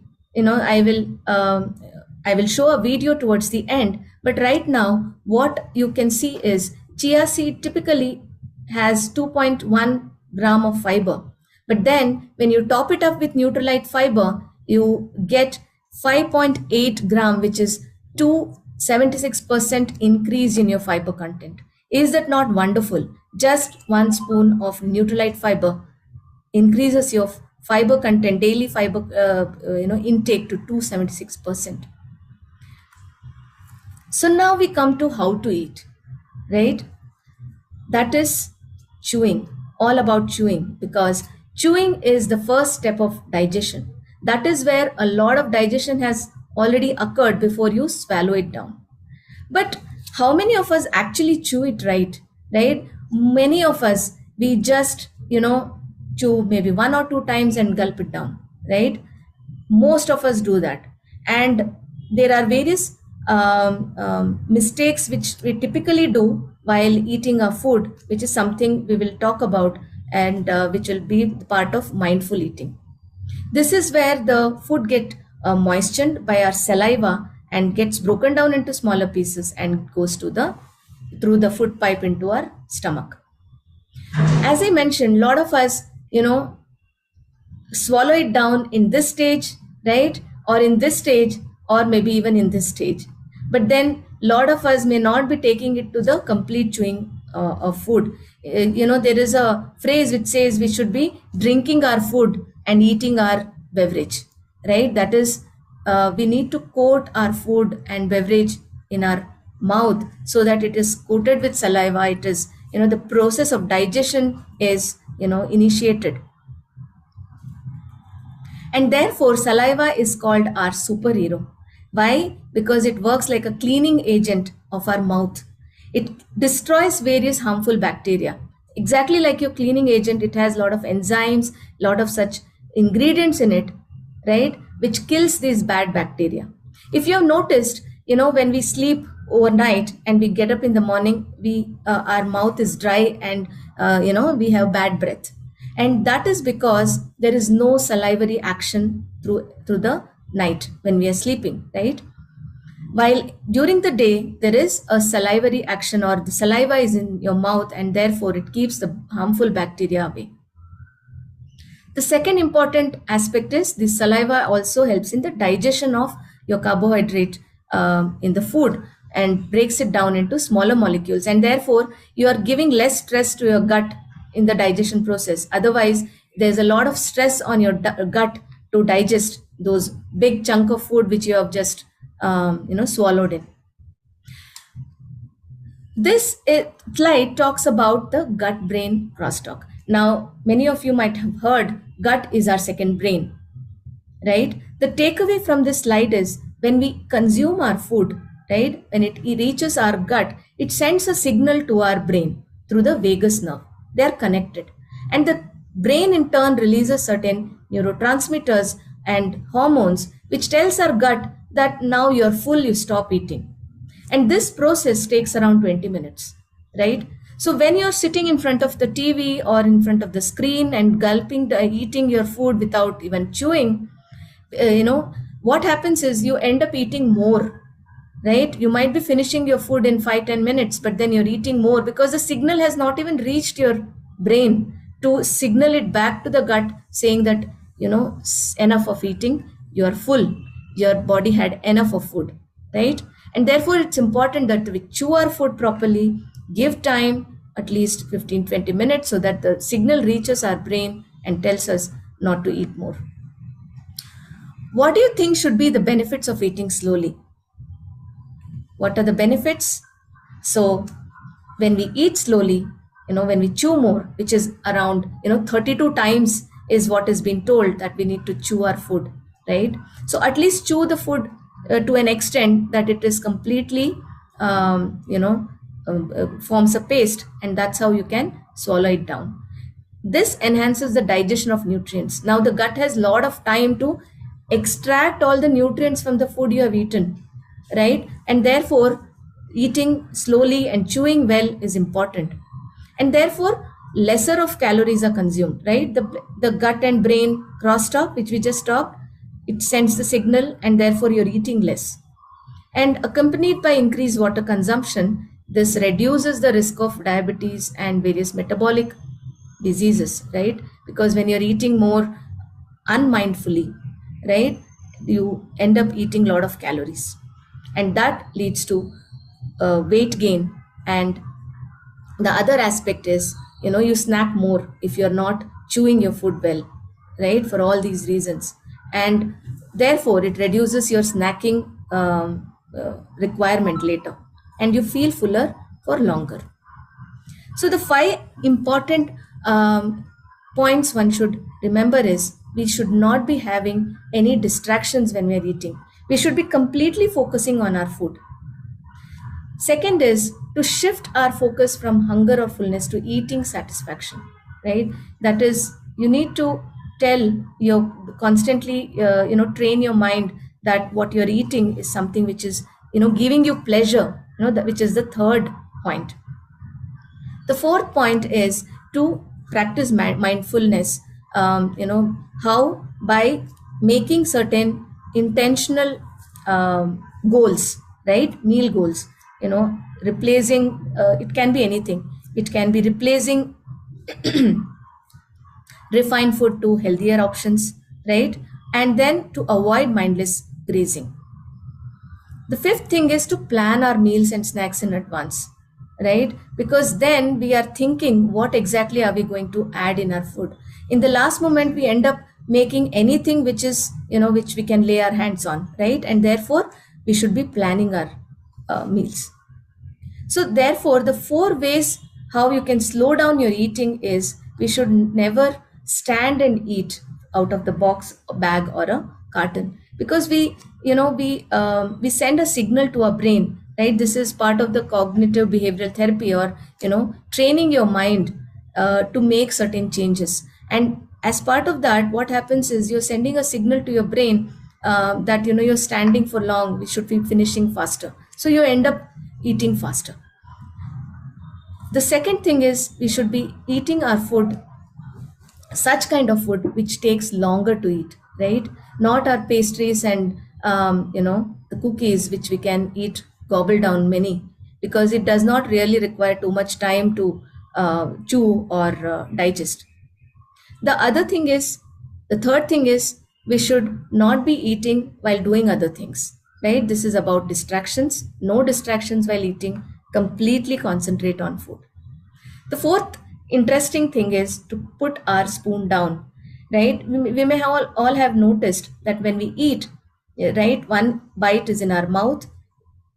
I will show a video towards the end, but right now what you can see is chia seed typically has 2.1 gram of fiber. But then when you top it up with Nutrilite Fiber, you get 5.8 gram, which is 276% increase in your fiber content. Is that not wonderful? Just 1 spoon of Nutrilite Fiber increases your fiber content, daily fiber intake to 276%. So now we come to how to eat, right? That is chewing, all about chewing, because chewing is the first step of digestion. That is where a lot of digestion has already occurred before you swallow it down. But how many of us actually chew it right? Many of us, we just, chew maybe 1 or 2 times and gulp it down, right? Most of us do that. And there are various mistakes which we typically do while eating our food, which is something we will talk about, and which will be part of mindful eating. This is where the food gets moistened by our saliva and gets broken down into smaller pieces and goes through the food pipe into our stomach. As I mentioned, a lot of us, swallow it down in this stage, right? Or in this stage, or maybe even in this stage. But then a lot of us may not be taking it to the complete chewing of food. There is a phrase which says we should be drinking our food and eating our beverage, right? That is, we need to coat our food and beverage in our mouth so that it is coated with saliva. It is, the process of digestion is, initiated. And therefore, saliva is called our superhero. Why? Because it works like a cleaning agent of our mouth. It destroys various harmful bacteria. Exactly like your cleaning agent, it has a lot of enzymes, lot of such ingredients in it, right? Which kills these bad bacteria. If you have noticed, when we sleep overnight and we get up in the morning, our mouth is dry and we have bad breath, and that is because there is no salivary action through the night when we are sleeping, right? While during the day there is a salivary action, or the saliva is in your mouth, and therefore it keeps the harmful bacteria away. The second important aspect is the saliva also helps in the digestion of your carbohydrate in the food, and breaks it down into smaller molecules, and therefore you are giving less stress to your gut in the digestion process. Otherwise, there's a lot of stress on your gut to digest those big chunk of food which you have just swallowed in. This slide talks about the gut-brain crosstalk. Now, many of you might have heard gut is our second brain, right? The takeaway from this slide is when we consume our food, right, when it reaches our gut, it sends a signal to our brain through the vagus nerve. They are connected. And the brain in turn releases certain neurotransmitters and hormones, which tells our gut that now you're full, you stop eating. And this process takes around 20 minutes, right? So when you're sitting in front of the TV or in front of the screen and eating your food without even chewing, what happens is you end up eating more, right? You might be finishing your food in 5-10 minutes, but then you're eating more because the signal has not even reached your brain to signal it back to the gut saying that, enough of eating, you're full, your body had enough of food, right? And therefore, it's important that we chew our food properly, give time, at least 15-20 minutes, so that the signal reaches our brain and tells us not to eat more. What do you think should be the benefits of eating slowly? What are the benefits? So when we eat slowly, when we chew more, which is around 32 times is what is being told that we need to chew our food, right? So at least chew the food to an extent that it is completely forms a paste, and that's how you can swallow it down. This enhances the digestion of nutrients. Now the gut has a lot of time to extract all the nutrients from the food you have eaten, right? And therefore eating slowly and chewing well is important, and therefore lesser of calories are consumed, right? The gut and brain crosstalk, which we just talked, it sends the signal, and therefore you're eating less. And accompanied by increased water consumption, this reduces the risk of diabetes and various metabolic diseases, right? Because when you're eating more unmindfully, right, you end up eating a lot of calories, and that leads to weight gain. And the other aspect is, you snack more if you're not chewing your food well, right? For all these reasons, and therefore it reduces your snacking requirement later, and you feel fuller for longer. So the 5 important points one should remember is we should not be having any distractions when we are eating. We should be completely focusing on our food. Second is to shift our focus from hunger or fullness to eating satisfaction, right? That is, you need to constantly train your mind that what you're eating is something which is giving you pleasure, which is the third point. The fourth point is to practice mindfulness. How? By making certain intentional goals, right? Meal goals, replacing, it can be anything. It can be replacing refined food to healthier options, right? And then to avoid mindless grazing. The fifth thing is to plan our meals and snacks in advance, right? Because then we are thinking what exactly are we going to add in our food. In the last moment, we end up making anything which is, which we can lay our hands on, right? And therefore, we should be planning our meals. So therefore, the 4 ways how you can slow down your eating is we should never stand and eat out of the box, a bag, or a carton, because we send a signal to our brain, right? This is part of the cognitive behavioral therapy, or training your mind to make certain changes. And as part of that, what happens is you're sending a signal to your brain that you're standing for long, we should be finishing faster, so you end up eating faster. The second thing is we should be eating our food, such kind of food which takes longer to eat, right? Not our pastries and the cookies which we can eat, gobble down many, because it does not really require too much time to chew or digest. The third thing is we should not be eating while doing other things, right? This is about distractions. No distractions while eating. Completely concentrate on food. The fourth interesting thing is to put our spoon down, right? We may all have noticed that when we eat, right, one bite is in our mouth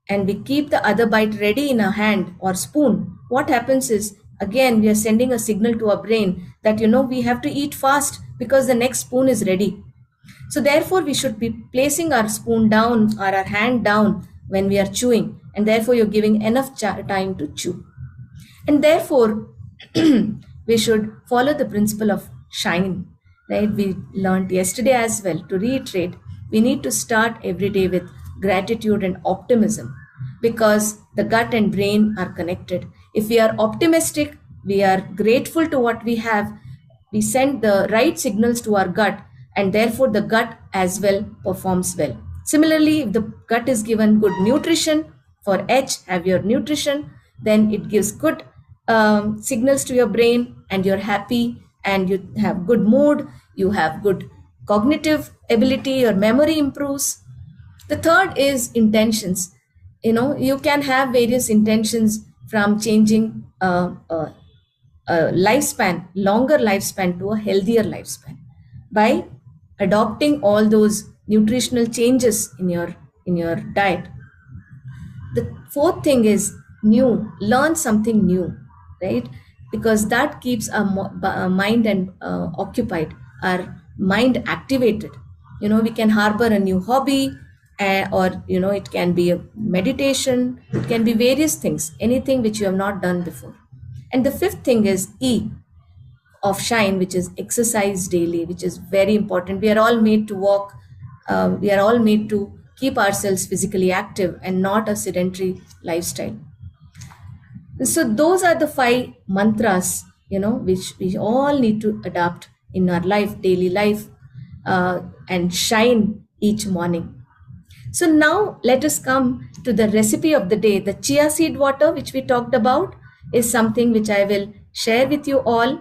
and we keep the other bite ready in our hand or spoon. What happens is, again, we are sending a signal to our brain that we have to eat fast because the next spoon is ready. So therefore we should be placing our spoon down or our hand down when we are chewing, and therefore you're giving enough time to chew. And therefore we should follow the principle of shine, right? We learned yesterday as well. To reiterate, we need to start every day with gratitude and optimism, because the gut and brain are connected. If we are optimistic, we are grateful to what we have, we send the right signals to our gut, and therefore the gut as well performs well. Similarly, if the gut is given good nutrition, for H, have your nutrition, then it gives good signals to your brain, and you're happy and you have good mood, you have good cognitive ability, your memory improves. The third is intentions. You can have various intentions, from changing a longer lifespan to a healthier lifespan, by adopting all those nutritional changes in your diet. The fourth thing is learn something new, right? Because that keeps our mind and occupied, our mind activated. We can harbor a new hobby, or it can be a meditation, it can be various things, anything which you have not done before. And the fifth thing is E of shine, which is exercise daily, which is very important. We are all made to walk, we are all made to keep ourselves physically active and not a sedentary lifestyle. So those are the 5 mantras, which we all need to adopt in our daily life, and shine each morning. So now let us come to the recipe of the day. The chia seed water, which we talked about, is something which I will share with you all.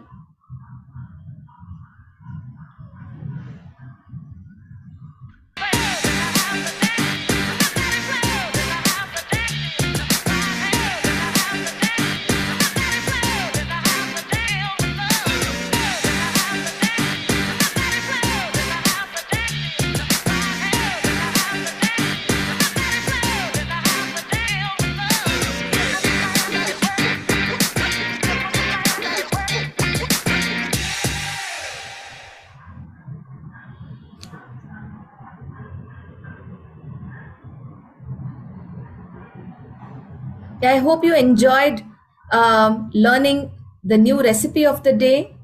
I hope you enjoyed learning the new recipe of the day,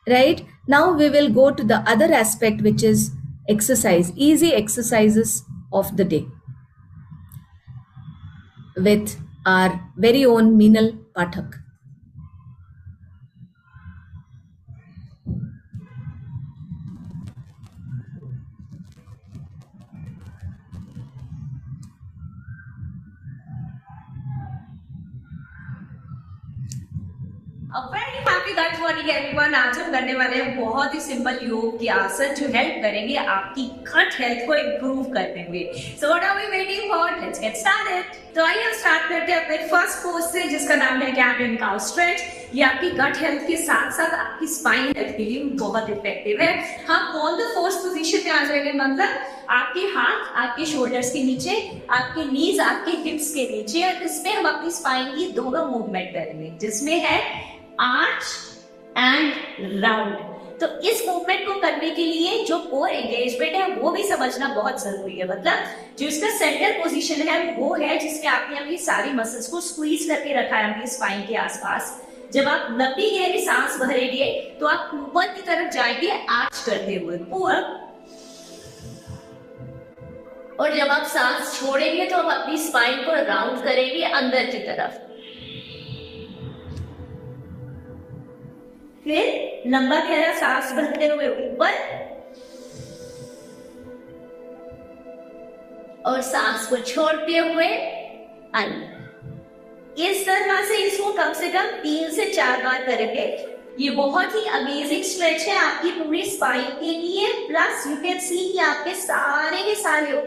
right? Now we will go to the other aspect, which is exercise, easy exercises of the day, with our very own Meenal Pathak. Very happy good morning everyone. आज हम करने वाले हैं बहुत ही simple योग के आसन जो हेल्प करेंगे आपकी गट हेल्थ को इंप्रूव करने में। So what are we waiting for, let's get started. तो आइए हम स्टार्ट करते हैं अपने फर्स्ट पोज से, जिसका नाम है कैट एंड काउ स्ट्रेच। ये आपकी गट हेल्थ के साथ साथ आपकी स्पाइन हेल्थ के लिए बहुत इफेक्टिव है। हम ऑन द फोर्थ पोजीशन में आ जाएंगे, मतलब आपके हाथ आपके शोल्डर्स के नीचे, आपके नीज आपके हिप्स के नीचे, और इसमें हम अपनी स्पाइन की दोनों मूवमेंट करेंगे, जिसमें है आर्च एंड राउंड। तो इस मूवमेंट को करने के लिए जो कोर एंगेजमेंट है वो भी समझना बहुत जरूरी है। मतलब जो इसका सेंटर पोजीशन है वो है जिसमें आपने अपनी सारी मसल्स को स्क्वीज करके रखा है अपनी स्पाइन के आसपास। जब आप लंबी गहरी सांस भरेंगे तो आप ऊपर की तरफ जाएंगे आर्च करते हुए पूरा, और जब आप सांस छोड़ेंगे तो आप अपनी स्पाइन को राउंड करेंगे अंदर की तरफ। फिर लंबा गहरा सांस भरते हुए ऊपर और सांस को छोड़ते हुए अंदर। इस तरह से इसको कम से कम 3 से 4 बार करेंगे। ये बहुत ही अमेजिंग स्ट्रेच है आपकी पूरी स्पाइन के लिए। प्लस यू कैन सी कि आपके सारे के सारे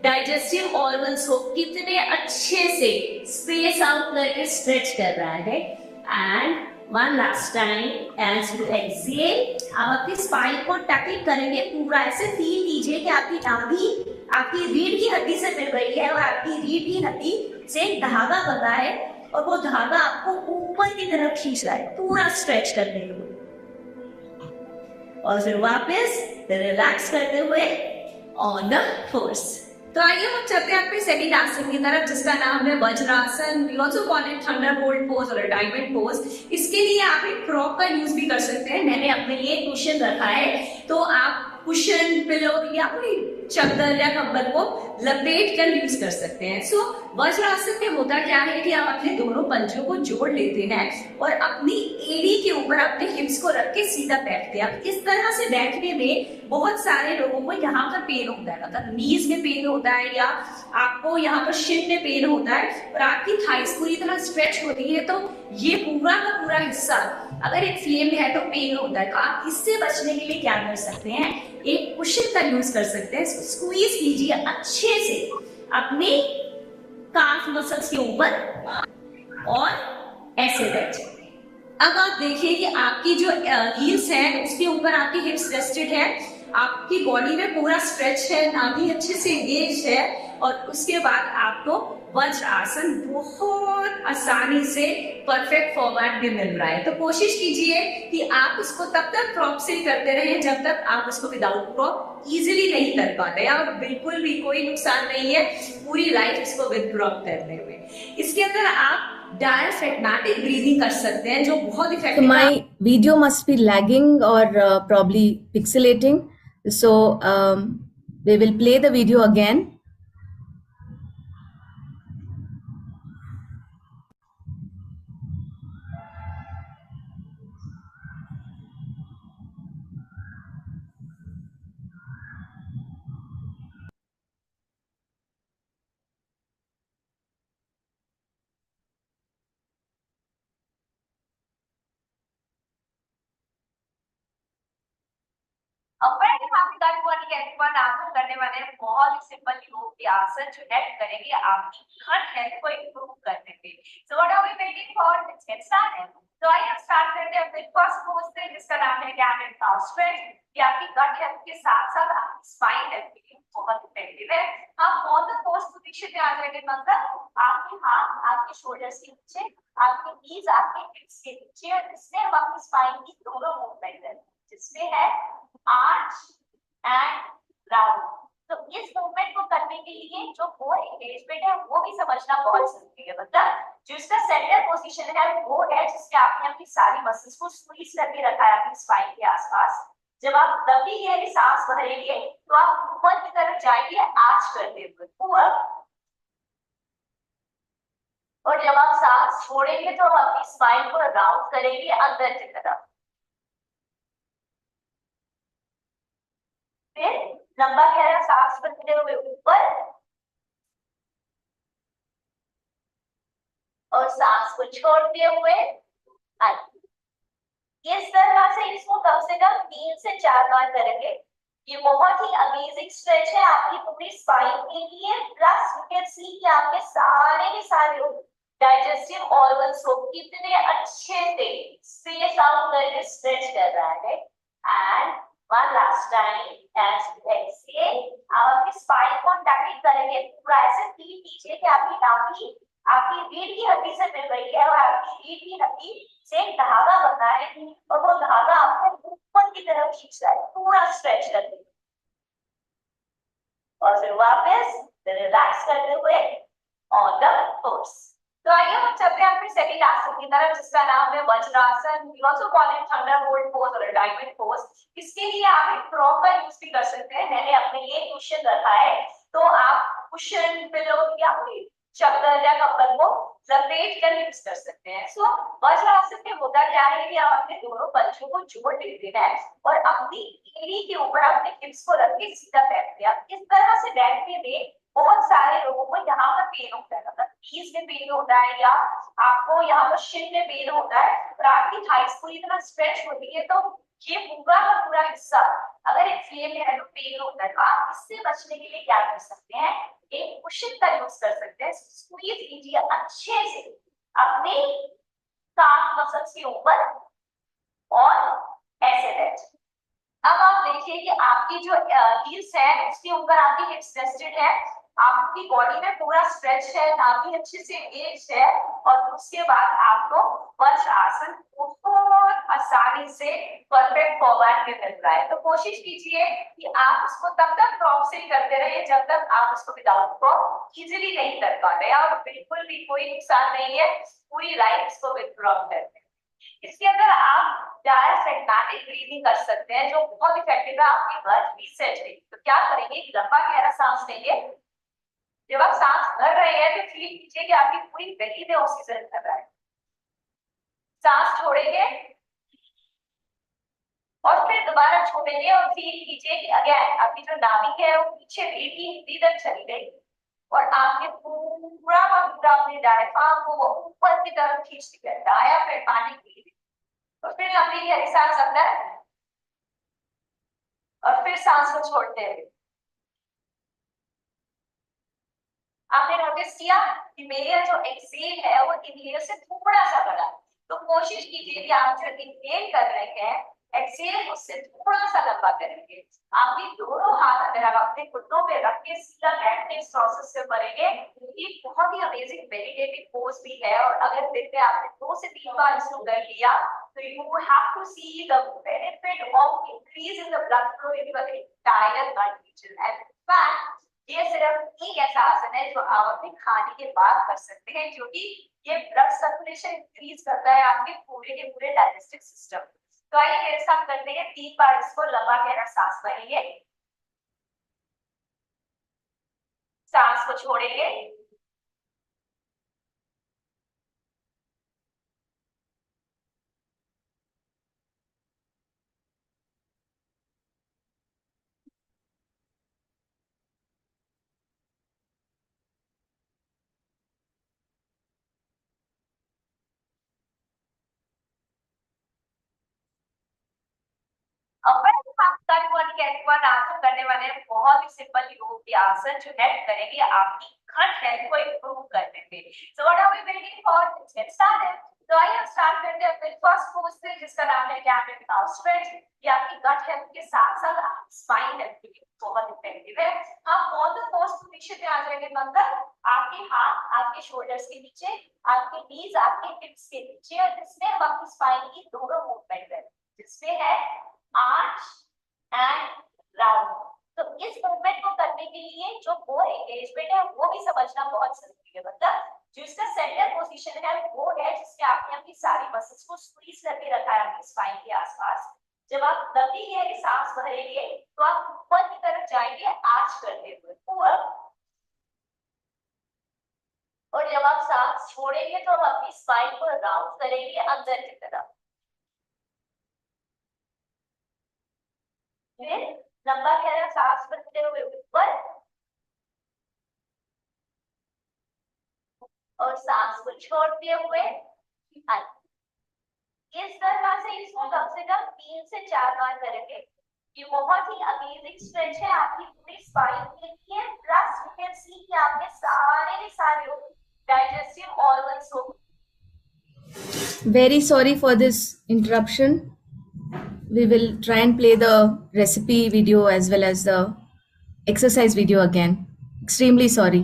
डाइजेस्टिव ऑर्गन्स को कितने अच्छे से स्पेस आउट करके स्ट्रेच कर रहा है। And one last time as you exhale, आप अपनी स्पाइन को टैकल करेंगे पूरा। ऐसे फील कीजिए कि आपकी नाभि आपकी रीढ़ की हड्डी से मिल रही है और आपकी रीढ़ की हड्डी से एक धागा बंधा है और वो धागा आपको ऊपर की तरफ खींच रहा है पूरा स्ट्रेच करते हुए। और फिर वापस रिलैक्स करते हुए ऑन द फोर्स। तो आइए हम चलते हैं अपने सेकंड आसन की तरफ जिसका नाम है Vajrasana. We also call it thunderbolt pose और डायमंड पोज। इसके लिए आप एक प्रॉप का यूज भी कर सकते हैं। मैंने अपने लिए कुशन रखा है, तो आप कुशन, पिलो या कोई चादर या कंबल को लपेट कर यूज कर सकते हैं। सो वज्रासन में होता क्या है कि आप अपने दोनों पंजों को जोड़ लेते हैं और अपनी एड़ी के ऊपर अपने हिप्स को रख के सीधा बैठते हैं। अब इस तरह से बैठने में बहुत सारे लोगों को यहाँ पर पेन होता है, मतलब नीज में पेन होता है या आपको यहाँ पर शिन में पेन होता है और आपकी थाइस पूरी तरह स्ट्रेच होती है, तो ये पूरा का पूरा हिस्सा अगर एक फ्लेम है तो पेन होता है। तो आप इससे बचने के लिए क्या कर सकते हैं, एक कुशन का यूज कर सकते हैं। स्क्वीज कीजिए अच्छे से अपने काफ मसल्स के ऊपर और ऐसे बैठे। अब आप देखिए कि आपकी जो हील्स है उसके ऊपर आपकी हिप्स रेस्टेड है, आपकी बॉडी में पूरा स्ट्रेच है, नाभि अच्छे से एंगेज है और उसके बाद आपको वज्र आसन बहुत आसानी से परफेक्ट फॉर्मेट में मिल रहा है। तो कोशिश कीजिए कि आप इसको तब तक प्रॉप से करते रहें जब तक आप इसको विदाउट प्रॉप इजीली नहीं कर पाते और बिल्कुल भी कोई नुकसान नहीं है पूरी लाइफ इसको विद प्रॉप करने में। इसके अंदर आप डायफ्रेगमेटिक ब्रीदिंग कर सकते हैं जो बहुत effective. My video must be lagging or probably pixelating, so we will play the video again. आज हम करने वाले हैं बहुत ही सिंपल योग के आसन जो हेल्प करेंगे आपकी हर हेल्थ को इंप्रूव करने में। So what are we waiting for, let's get started. तो आइए हम स्टार्ट करते हैं अपने फर्स्ट पोज से जिसका नाम है कैट एंड काउ स्ट्रेच। ये आपकी गट हेल्थ के साथ साथ आपकी स्पाइन हेल्थ के लिए बहुत इफेक्टिव है। हम ऑन द पोज पोजीशन में आ जाएंगे, मतलब आपके हाथ आपके शोल्डर्स के नीचे, आपके नीज आपके हिप्स के नीचे और इसमें हम अपनी स्पाइन की दोनों मूवमेंट है जिसमें है आर्च एंड राउंड। तो इस मूवमेंट को करने के लिए जो कोर एंगेजमेंट है वो भी समझना बहुत जरूरी है। मतलब जो इसका सेंटर पोजीशन है वो है जिसमें आपने अपनी सारी मसल्स को स्क्वीज करके रखा है अपनी स्पाइन के आसपास। जब आप लंबी गहरी सांस भरेंगे तो आप ऊपर की तरफ जाएंगे आर्च करते हुए पूरा, और जब आप सांस छोड़ेंगे तो आप अपनी स्पाइन को राउंड करेंगे अंदर की तरफ। फिर लंबा गहरा सांस भरते हुए ऊपर और सांस को छोड़ते हुए इस तरह से इसको कम से कम 3 से 4 बार करेंगे। ये बहुत ही अमेजिंग स्ट्रेच है आपकी पूरी स्पाइन के लिए। प्लस यू कैन सी कि आपके सारे के सारे डाइजेस्टिव ऑर्गन्स को कितने अच्छे से स्पेस आउट करके स्ट्रेच कर रहा है। And one last time as you exhale, आप अपनी स्पाइन को टैकल करेंगे पूरा। ऐसे फील कीजिए कि आपकी नाभि आपकी रीढ़ की हड्डी से मिल रही है और आपकी रीढ़ की हड्डी से एक धागा बना है और वो धागा आपको ऊपर की की तरफ खींच रहा है, पूरा स्ट्रेच करते हुए, और फिर वापस रिलैक्स करते हुए ऑन द फोर्स। तो आइए हम चलते हैं अपने सेकंड आसन की तरफ, जिसका नाम है Vajrasana, we also call it thunderbolt pose और डायमंड पोज। इसके लिए आप एक प्रॉपर यूज भी कर सकते हैं। मैंने अपने लिए कुशन रखा है, तो आप कुशन, पिलो या कोई चादर या कंबल को लपेट कर यूज कर सकते हैं। सो वज्रासन में होता क्या है कि आप अपने दोनों पलकों को जोड़ देते हैं और अपनी एड़ी के ऊपर अपने हिप्स को रख के सीधा बैठते हैं। इस तरह से बैठने में बहुत सारे लोगों को यहाँ पर पेन होता है, मतलब नीज में पेन होता है या आपको यहाँ पर शिन में पेन होता है, और आपकी थाइस पूरी तरह स्ट्रेच होती है, तो ये पूरा का पूरा हिस्सा अगर इन्फ्लेम है तो पेन होता है। तो आप इससे बचने के लिए क्या कर सकते हैं, एक कुशन का यूज कर सकते हैं। स्क्वीज कीजिए अच्छे से अपने काफ मसल्स के ऊपर और ऐसे बैठ। अब आप देखिए कि आपकी जो हील्स है उसके ऊपर आपकी हिप्स रेस्टेड है, आपकी बॉडी में पूरा स्ट्रेच है, नाभि अच्छे से एंगेज है, और उसके बाद आपको वज्रासन बहुत आसानी से परफेक्ट फॉरवर्ड में मिल रहा है। तो कोशिश कीजिए कि आप उसको तब तक प्रॉप से करते रहिए जब तक आप उसको विदाउट प्रॉप इजीली नहीं कर पा रहे, और बिल्कुल भी कोई नुकसान नहीं है, पूरी लाइफ इसको विद प्रॉप करते हैं। इसके अंदर आप डायफ्रैग्मेटिक ब्रीदिंग कर सकते हैं, जो बहुत इफेक्टिव है आपकी ब्लड रीसेट है। तो क्या करेंगे, लंबा गहरा सांस लेंगे। जब आप सांस भर रहे हैं तो फील कीजिए कि आपकी पूरी बॉडी में ऑक्सीजन कर रहा है। सांस छोड़ेंगे और फिर दोबारा छोड़ेंगे और फील कीजिए कि अगेन आपकी जो नाभि है वो पीछे भीतर चली गई, और आपने पूरा अपने डायफ्राम को ऊपर की तरफ खींच दिया, डायफ्राम पानी पी, और फिर लंबी गहरी सांस अंदर और फिर सांस को छोड़ते हैं। आपने नोटिस किया कि मेरा जो एक्सेल है वो इनहेल से थोड़ा सा बड़ा, तो कोशिश कीजिए कि आप जो इनहेल कर रहे हैं एक्सेल उससे थोड़ा सा लंबा करेंगे। आप भी दोनों हाथ अगर आप अपने घुटनों पे रख के सीधा बैठने इस प्रोसेस से करेंगे, ये बहुत ही अमेजिंग मेडिटेटिव पोज भी है। और अगर दिन में आपने 2 से 3 बार इसको कर लिया तो you have to see the benefit of increase in the blood flow in the entire blood region. And in fact ये सिर्फ एक ऐसा आसन है जो आप अपने खाने के बाद कर सकते हैं, क्योंकि ये ब्लड सर्कुलेशन इंक्रीज करता है आपके पूरे के पूरे डाइजेस्टिव सिस्टम। तो आइए मेरे साथ करते हैं 3 बार इसको, लंबा गहरा सांस भरेंगे, सांस को छोड़ेंगे, आसन करने वाले हैं बहुत ही सिंपल योग के आसन जो हेल्प करेंगे आपकी घट हेल्थ को इंप्रूव करने में। So what are we waiting for, let's get started. तो आइए हम स्टार्ट करते हैं फिर फर्स्ट पोज से, जिसका नाम है कैमरेट काउ स्ट्रेच। ये आपकी गट हेल्थ के साथ साथ आपकी स्पाइन हेल्थ के लिए बहुत इफेक्टिव है। हम ऑन द फर्स्ट पोजीशन में आ जाएंगे, मतलब आपके हाथ आपके शोल्डर्स के नीचे, आपके नीज आपके हिप्स के नीचे, और जिसमें हम अपनी स्पाइन की दोनों मूवमेंट है, जिसमें है आर्च एंड राउंड। तो इस मूवमेंट को करने के लिए जो कोर एंगेजमेंट है वो भी समझना बहुत जरूरी है। मतलब जो इसका सेंटर पोजीशन है वो है जिसमें आपने अपनी सारी मसल्स को स्क्वीज करके रखा है अपनी स्पाइन के आसपास। जब आप लंबी गहरी सांस भरेंगे तो आप ऊपर की तरफ जाएंगे आर्च करते हुए ऊपर, और जब आप सांस छोड़ेंगे तो हम अपनी स्पाइन को राउंड करेंगे अंदर की तरफ। फिर लंबा गहरा सांस भरते हुए ऊपर और सांस को छोड़ते हुए अंदर। इस तरह से इसको कम से कम 3 से 4 बार करेंगे। ये बहुत ही अमेजिंग स्ट्रेच है आपकी पूरी स्पाइन के लिए, प्लस यू कैन सी कि आपके सारे डाइजेस्टिव ऑर्गन्स को। Very sorry for this interruption. We will try and play the recipe video as well as the exercise video again. Extremely sorry.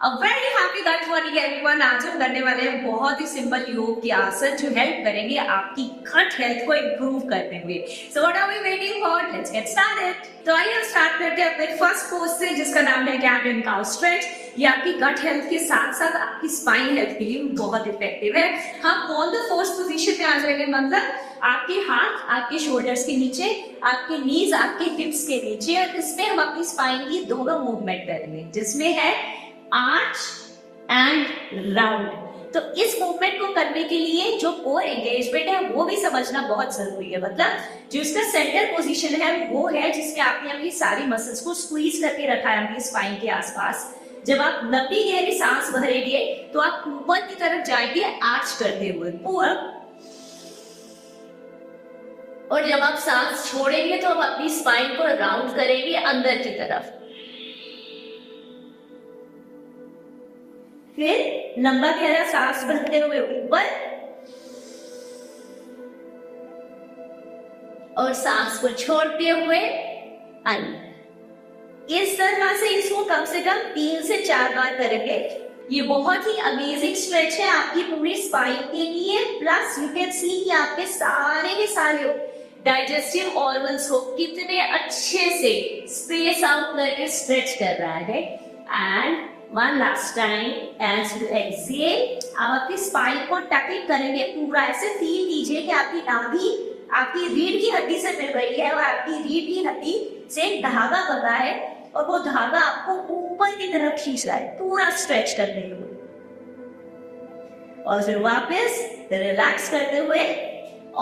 A very happy gut morning everyone. आज हम करने वाले हैं बहुत ही सिंपल योग के आसन जो हेल्प करेंगे आपकी गट हेल्थ को इम्प्रूव करने में. So what are we waiting for? Let's get started. तो आइए हम स्टार्ट करते हैं अपने फर्स्ट पोज से जिसका नाम है कैट एंड काउ स्ट्रेच. ये आपकी गट हेल्थ के साथ साथ आपकी स्पाइन हेल्थ के लिए बहुत इफेक्टिव है. हम ऑन द फर्स्ट पोजीशन पे आ जाएंगे, मतलब आपके हाथ आपके शोल्डर्स के नीचे, आपके नीज आपके हिप्स के नीचे, और इसमें हम अपनी स्पाइन की दोनों मूवमेंट करेंगे जिसमें है आर्च एंड राउंड. तो इस मूवमेंट को करने के लिए जो कोर एंगेजमेंट है वो भी समझना बहुत जरूरी है. मतलब जो इसका सेंटर पोजीशन है वो है जिसमें आपने अपनी सारी मसल्स को स्क्वीज करके रखा है अपनी स्पाइन के आसपास. जब आप लंबी गहरी सांस भरेंगे तो आप ऊपर की तरफ जाएंगे आर्च करते हुए पूरा, और जब आप सांस छोड़ेंगे तो आप अपनी स्पाइन को राउंड करेंगे अंदर की तरफ. फिर लंबा गहरा सांस भरते हुए ऊपर और सांस को छोड़ते हुए अंदर. इस तरह से इसको कम से कम 3 से 4 बार करेंगे. ये बहुत ही अमेजिंग स्ट्रेच है आपकी पूरी स्पाइन के लिए. प्लस यू कैन सी कि आपके सारे के सारे डाइजेस्टिव ऑर्गन्स को कितने अच्छे से स्पेस आउट करके स्ट्रेच कर रहा है. And one last time as you exhale, आप अपनी स्पाइन को टैपिंग करेंगे पूरा. ऐसे फील कीजिए कि आपकी नाभि आपकी रीढ़ की हड्डी से मिल रही है और आपकी रीढ़ की हड्डी से एक धागा बन रहा है और वो धागा आपको ऊपर की तरफ खींच रहा है पूरा स्ट्रेच करने के लिए. और फिर वापस रिलैक्स करते हुए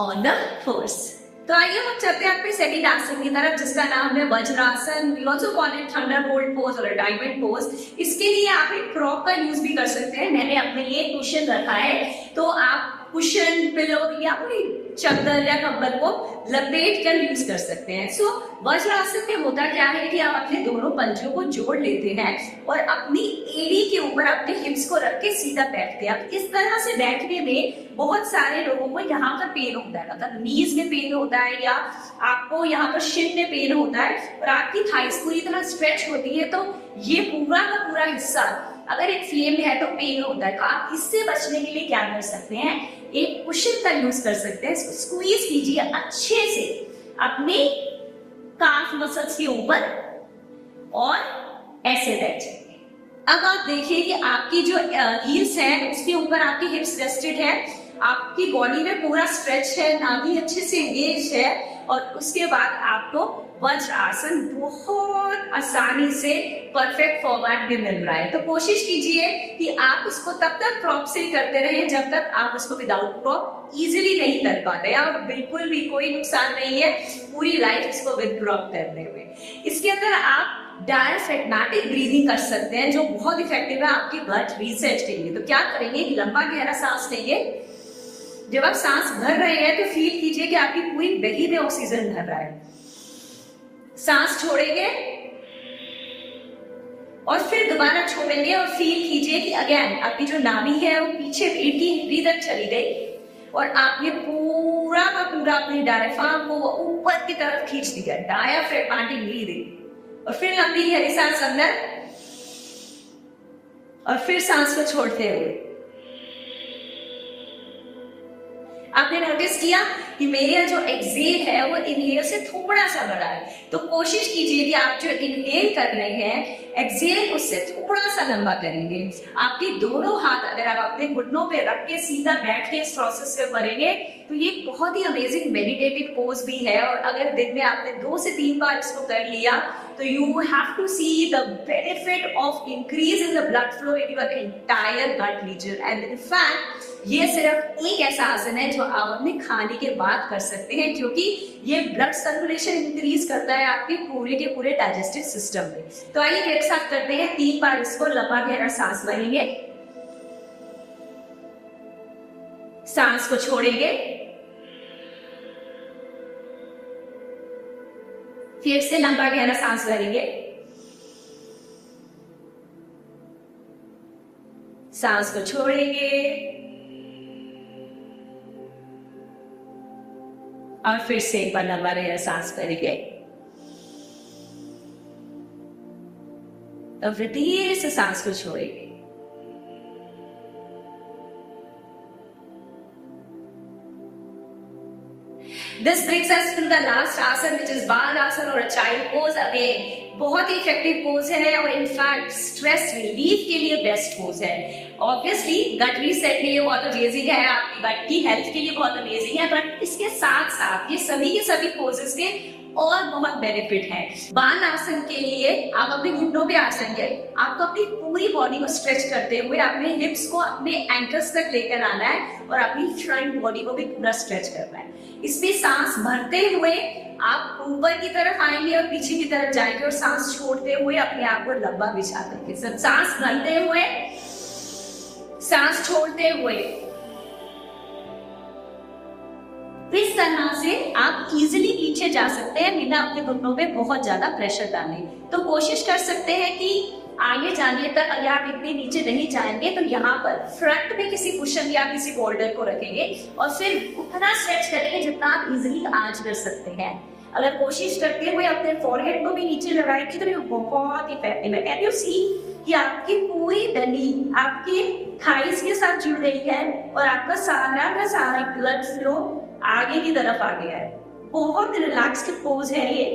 ऑन द फोर्स. तो आइए हम चलते हैं आपके सेकंड आसन की तरफ जिसका नाम है Vajrasana. We also call it thunderbolt pose और डायमंड पोज. इसके लिए आप एक प्रॉप का यूज भी कर सकते हैं. मैंने अपने लिए कुशन रखा है, तो आप कुशन, पिलो या कोई चादर या कंबल को लपेट कर यूज कर सकते हैं. सो वज्रासन में होता क्या है कि आप अपने दोनों पंजों को जोड़ लेते हैं और अपनी एड़ी के ऊपर अपने हिप्स को रख के सीधा बैठते हैं. इस तरह से बैठने में बहुत सारे लोगों को यहाँ पर पेन होता है, मतलब नीज में पेन होता है या आपको यहाँ पर शिन में पेन होता है और आपकी थाइस पूरी तरह स्ट्रेच होती है. तो ये पूरा का पूरा हिस्सा अगर एक फ्लेम है तो पेन होता है. तो आप इससे बचने के लिए क्या कर सकते हैं, एक कुशन का यूज कर सकते हैं. इसको स्क्वीज कीजिए अच्छे से अपने काफ मसल्स के ऊपर और ऐसे बैठ जाइए. अब आप देखिए कि आपकी जो हील्स है उसके ऊपर आपकी हिप्स रेस्टेड है, आपकी बॉडी में पूरा स्ट्रेच है, नाभि अच्छे से एंगेज है, और उसके बाद आपको वज्र आसन बहुत आसानी से परफेक्ट फॉर्मेट में मिल रहा है. तो कोशिश कीजिए कि आप उसको तब तक प्रॉप से करते रहें जब तक आप उसको विदाउट प्रॉप इजीली नहीं कर पाते. और बिल्कुल भी कोई नुकसान नहीं है पूरी लाइफ इसको विद प्रॉप करने में. इसके अंदर आप डायफ्रेगमेटिक ब्रीदिंग कर सकते हैं जो बहुत इफेक्टिव है आपकी ब्लड रीसेट के लिए. तो क्या करेंगे, लंबा गहरा सांस लेंगे. जब आप सांस भर रहे हैं तो फील कीजिए कि आपकी पूरी बेली में ऑक्सीजन भर रहा है. सांस छोड़ेंगे और फिर दोबारा छोड़ेंगे और फील कीजिए कि अगेन आपकी जो नाभि है वो पीछे रीढ़ की हड्डी तक चली गई और आपने पूरा का पूरा अपने डायफ्राम को ऊपर की तरफ खींच दिया. Diaphragmatic breathing. और फिर लंबी गहरी सांस अंदर और फिर सांस को छोड़ते हुए. आपने नोटिस किया कि मेरा जो एक्सेल है वो इनहेल से थोड़ा सा बड़ा है. तो कोशिश कीजिए कि आप जो इनहेल कर रहे हैं एक्सेल उससे थोड़ा सा लंबा करेंगे. आपके दोनों हाथ अगर आप अपने घुटनों पे रख के सीधा बैठ के इस प्रोसेस को करेंगे तो ये बहुत ही अमेजिंग मेडिटेटिव पोज भी है. और अगर दिन में आपने 2 से 3 बार इसको कर लिया तो you have to see the benefit of increase in the blood flow in your entire gut region. And in fact ये सिर्फ एक ऐसा आसन है जो आप अपने खाने के बाद कर सकते हैं क्योंकि ये ब्लड सर्कुलेशन इंक्रीज करता है आपके पूरे के पूरे डाइजेस्टिव सिस्टम में. तो आइए एक साथ करते हैं 3 बार इसको. लंबा गहरा सांस भरेंगे, सांस को छोड़ेंगे, फिर से लंबा गहरा सांस भरेंगे, सांस को छोड़ेंगे और फिर से एक बार लंबा गहरा सांस भरेंगे और फिर धीरे से सांस को छोड़ेंगे. This brings us to the last आसन, which is बाल आसन और child pose. अगेन बहुत ही इफेक्टिव पोज है और इनफैक्ट स्ट्रेस रिलीफ के लिए बेस्ट पोज है. ऑब्वियसली गट रीसेट के लिए बहुत अमेजिंग है, आपकी गट की हेल्थ के लिए बहुत अमेजिंग है, बट इसके साथ साथ ये सभी के सभी पोजेस के और बहुत बेनिफिट है. बाल आसन के लिए आप अपने घुटनों पे आसन करें. आपको अपनी पूरी बॉडी को स्ट्रेच करते हुए अपने हिप्स को अपने एंकल्स तक लेकर आना है और अपनी फ्रंट बॉडी को भी पूरा स्ट्रेच करना है. इसमें सांस भरते हुए आप ऊपर की तरफ आएंगे और पीछे की तरफ जाएंगे और सांस छोड़ते हुए अपने आप को लंबा बिछा देंगे. सब सांस भरते हुए, सांस छोड़ते हुए. इस तरह से आप इजीली पीछे जा सकते हैं बिना अपने घुटनों पे बहुत ज्यादा प्रेशर डाले. तो कोशिश कर सकते हैं कि आगे जाने तक अगर आप इतने नीचे नहीं जाएंगे तो यहाँ पर फ्रंट में किसी कुशन या किसी बोल्डर को रखेंगे और फिर उतना स्ट्रेच करेंगे जितना आप इजीली आज कर सकते हैं. अगर कोशिश करते हुए अपने फोरहेड को भी नीचे लगाएंगे तो ये बहुत इफेक्टिव है. कैन यू सी कि आपकी पूरी बेली आपकी थाइस के साथ जुड़ गई है और आपका सारा का सारा ब्लड फ्लो आगे की तरफ आ गया है. बहुत रिलैक्स की पोज है ये.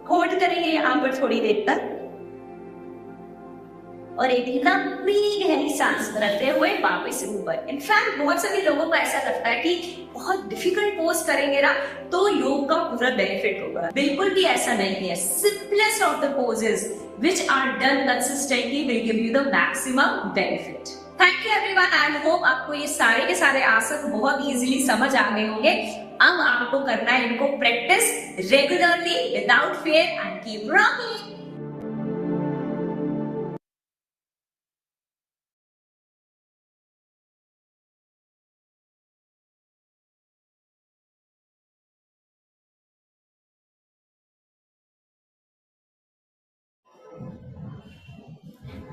होल्ड करेंगे यहाँ पर थोड़ी देर तक और एक लंबी गहरी सांस भरते हुए वापस ऊपर. इनफैक्ट बहुत सभी लोगों को ऐसा लगता है कि बहुत डिफिकल्ट पोज करेंगे ना तो योग का पूरा बेनिफिट होगा. बिल्कुल भी ऐसा नहीं है. Simplest of the poses which are done consistently will give you the maximum benefit. Thank you everyone. I hope आपको ये सारे के सारे आसन बहुत इजीली समझ आ गए होंगे. अब आपको करना है इनको practice regularly without fair and keep rocking.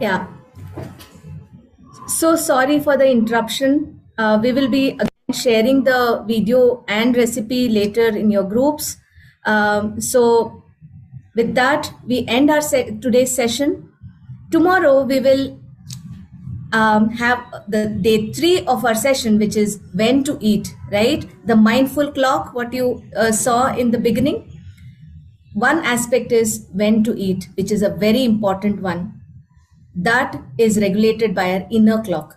Yeah. So sorry for the interruption. We will be again sharing the video and recipe later in your groups. So with that, we end our today's session. Tomorrow we will have the day 3 of our session, which is when to eat, right? The mindful clock, what you saw in the beginning. One aspect is when to eat, which is a very important one. That is regulated by our inner clock.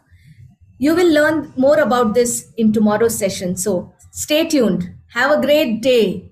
You will learn more about this in tomorrow's session. So stay tuned. Have a great day.